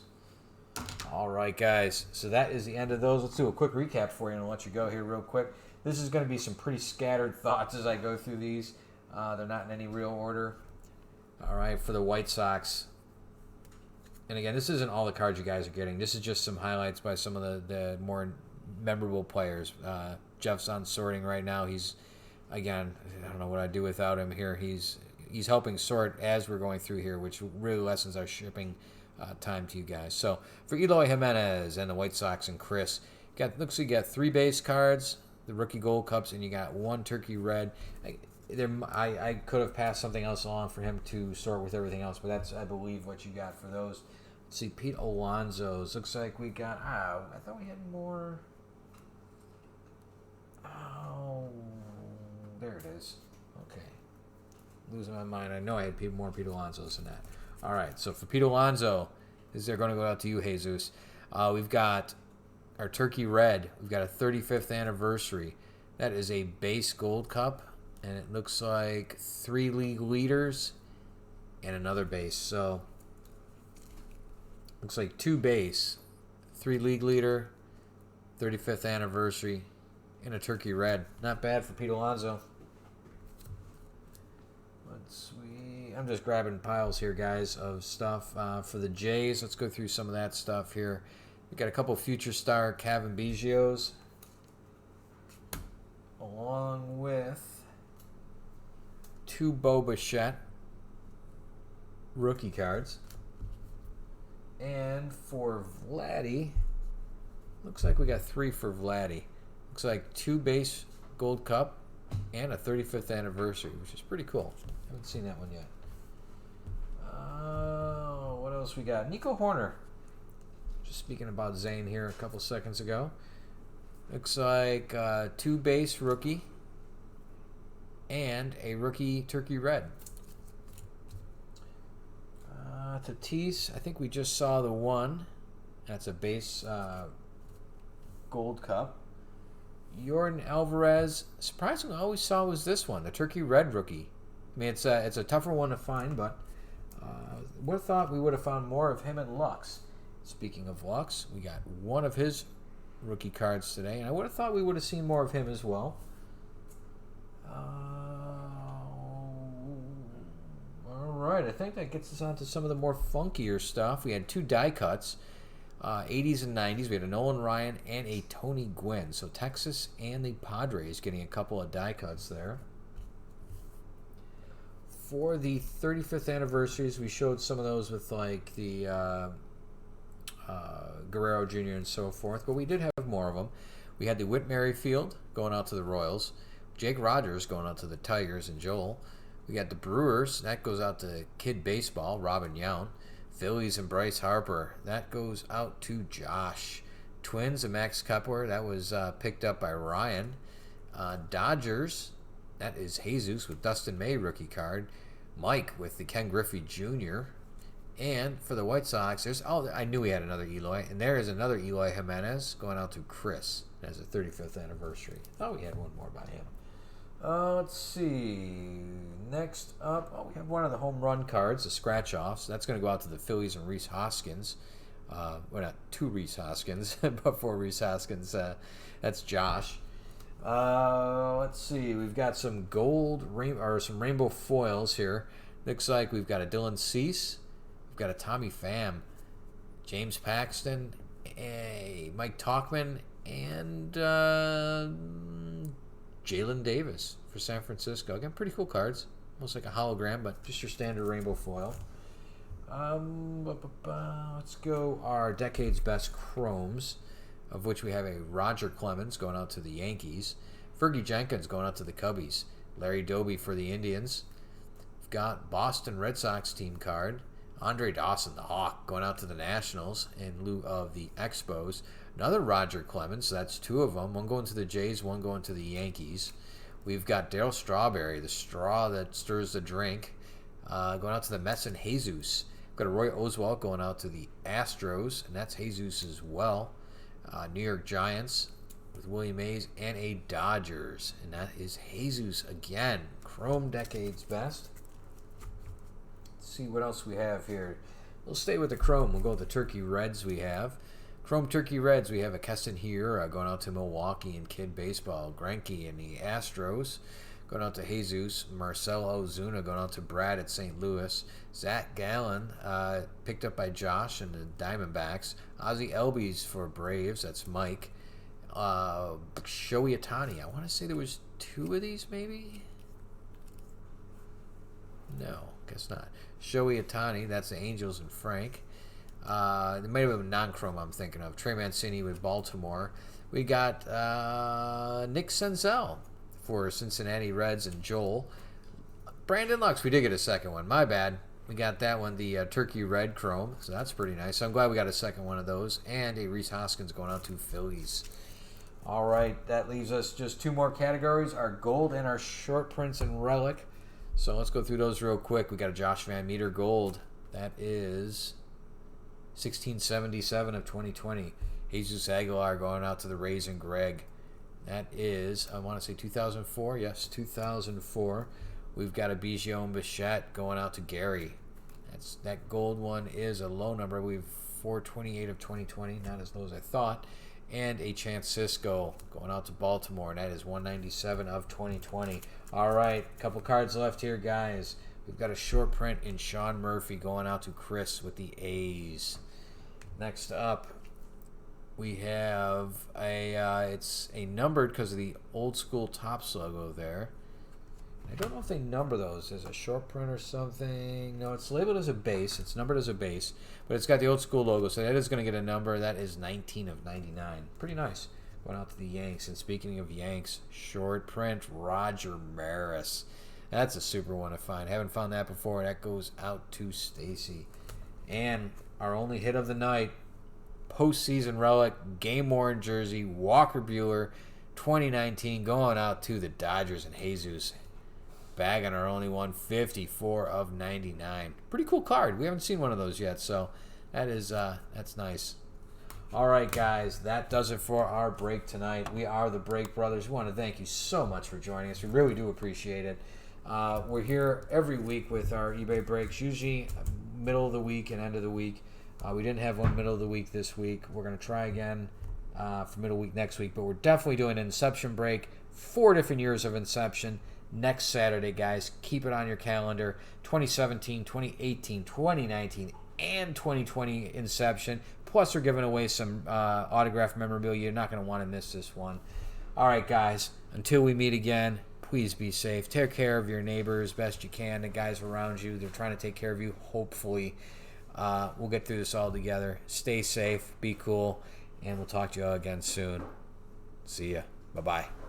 All right, guys. So that is the end of those. Let's do a quick recap for you and I'll let you go here real quick. This is going to be some pretty scattered thoughts as I go through these. They're not in any real order. All right, for the White Sox. And again, this isn't all the cards you guys are getting. This is just some highlights by some of the more memorable players. Jeff's on sorting right now. He's, again, I don't know what I'd do without him here. He's helping sort as we're going through here, which really lessens our shipping time to you guys. So for Eloy Jimenez and the White Sox and Chris, looks like you got 3 base cards, the rookie gold cups, and you got 1 turkey red. I could have passed something else along for him to sort with everything else, but that's, I believe, what you got for those. Let's see, Pete Alonso's. Looks like we got, I thought we had more. Oh, there it is. Okay. Losing my mind. I know I had more Pete Alonso's than that. All right, so for Pete Alonso, they're going to go out to you, Jesus. We've got our turkey red. We've got a 35th anniversary. That is a base gold cup. And it looks like 3 league leaders and another base. So, looks like 2 base, 3 league leader, 35th anniversary, and a turkey red. Not bad for Pete Alonso. I'm just grabbing piles here, guys, of stuff for the Jays. Let's go through some of that stuff here. We've got a couple future star Kevin Biggio's, along with 2 Bo Bichette rookie cards. And for Vladdy, looks like we got 3 for Vladdy. Looks like 2 base gold cup and a 35th anniversary, which is pretty cool. Haven't seen that one yet. What else we got? Nico Horner. Just speaking about Zane here a couple seconds ago. Looks like 2 base rookie and a rookie turkey red. Tatis, I think we just saw the 1, That's a base Gold Cup. Jordan Alvarez. Surprisingly, all we saw was this one, the Turkey Red rookie. I mean, it's a tougher one to find, but would have thought we would have found more of him at Lux. Speaking of Lux, we got one of his rookie cards today, and I would have thought we would have seen more of him as well. All right, I think that gets us on to some of the more funkier stuff. We had two die cuts, 80s and 90s. We had a Nolan Ryan and a Tony Gwynn. So Texas and the Padres getting a couple of die cuts there. For the 35th anniversaries, we showed some of those with like the Guerrero Jr. and so forth, but we did have more of them. We had the Whit Merrifield going out to the Royals, Jake Rogers going out to the Tigers and Joel. We got the Brewers, that goes out to Kid Baseball, Robin Yount. Phillies and Bryce Harper, that goes out to Josh. Twins and Max Kepler, that was picked up by Ryan. Dodgers, that is Jesus with Dustin May rookie card. Mike with the Ken Griffey Jr. And for the White Sox, I knew we had another Eloy, and there is another Eloy Jimenez going out to Chris as a 35th anniversary. Thought we had one more by him. Let's see. Next up, we have one of the home run cards, the scratch offs. That's going to go out to the Phillies and Rhys Hoskins. Well, not two Rhys Hoskins, but for Rhys Hoskins, that's Josh. Let's see. We've got some some rainbow foils here. Looks like we've got a Dylan Cease. We've got a Tommy Pham, James Paxton, a Mike Tauchman, and Jalen Davis for San Francisco. Again, pretty cool cards. Almost like a hologram, but just your standard rainbow foil. Let's go our Decade's Best Chromes, of which we have a Roger Clemens going out to the Yankees, Fergie Jenkins going out to the Cubbies, Larry Doby for the Indians. We've got Boston Red Sox team card, Andre Dawson, the Hawk, going out to the Nationals in lieu of the Expos. Another Roger Clemens, so that's two of them. One going to the Jays, one going to the Yankees. We've got Darryl Strawberry, the straw that stirs the drink, going out to the Mets and Jesus. We've got a Roy Oswalt going out to the Astros, and that's Jesus as well. New York Giants with Willie Mays, and a Dodgers, and that is Jesus again. Chrome Decade's Best. Let's see what else we have here. We'll stay with the Chrome. We'll go with the Turkey Reds we have. Chrome Turkey Reds, we have a Keston here going out to Milwaukee and Kid Baseball. Greinke and the Astros going out to Jesus. Marcell Ozuna going out to Brad at St. Louis. Zach Gallen picked up by Josh and the Diamondbacks. Ozzie Albies for Braves, that's Mike. Shohei Ohtani, I want to say there was two of these maybe? No, guess not. Shohei Ohtani, that's the Angels and Frank. There might have been non-chrome I'm thinking of. Trey Mancini with Baltimore. We got Nick Senzel for Cincinnati Reds and Joel. Brandon Lux, we did get a second one. My bad. We got that one, the Turkey Red Chrome. So that's pretty nice. So I'm glad we got a second one of those. And a Rhys Hoskins going out to Phillies. All right, that leaves us just two more categories, our gold and our short prints and relic. So let's go through those real quick. We got a Josh Van Meter gold. That is 1677 of 2020. Jesus Aguilar going out to the Rays and Greg. That is, I want to say 2004. Yes, 2004. We've got a Biggio and Bichette going out to Gary. That gold one is a low number. We've 428 of 2020, not as low as I thought. And a Chance Cisco going out to Baltimore, and that is 197 of 2020. All right, a couple cards left here, guys. We've got a short print in Sean Murphy going out to Chris with the A's. Next up, we have it's a numbered because of the old school Topps logo there. I don't know if they number those as a short print or something. No, it's labeled as a base. It's numbered as a base, but it's got the old school logo, so that is going to get a number. That is 19 of 99. Pretty nice. Going out to the Yanks. And speaking of Yanks, short print, Roger Maris. That's a super one to find. Haven't found that before. That goes out to Stacy. And our only hit of the night, postseason relic, game-worn jersey, Walker Buehler, 2019, going out to the Dodgers and Jesus. Bagging our only one, 54 of 99. Pretty cool card. We haven't seen one of those yet, so that is that's nice. All right, guys, that does it for our break tonight. We are the Break Brothers. We want to thank you so much for joining us. We really do appreciate it. We're here every week with our eBay breaks, usually middle of the week and end of the week. We didn't have one middle of the week this week. We're going to try again for middle week next week, but we're definitely doing an Inception break, 4 different years of Inception next Saturday, guys. Keep it on your calendar. 2017, 2018, 2019, and 2020 Inception. Plus, we're giving away some autographed memorabilia. You're not going to want to miss this one. All right, guys. Until we meet again, please be safe. Take care of your neighbors best you can. The guys around you, they're trying to take care of you. Hopefully, we'll get through this all together. Stay safe. Be cool. And we'll talk to you all again soon. See ya. Bye-bye.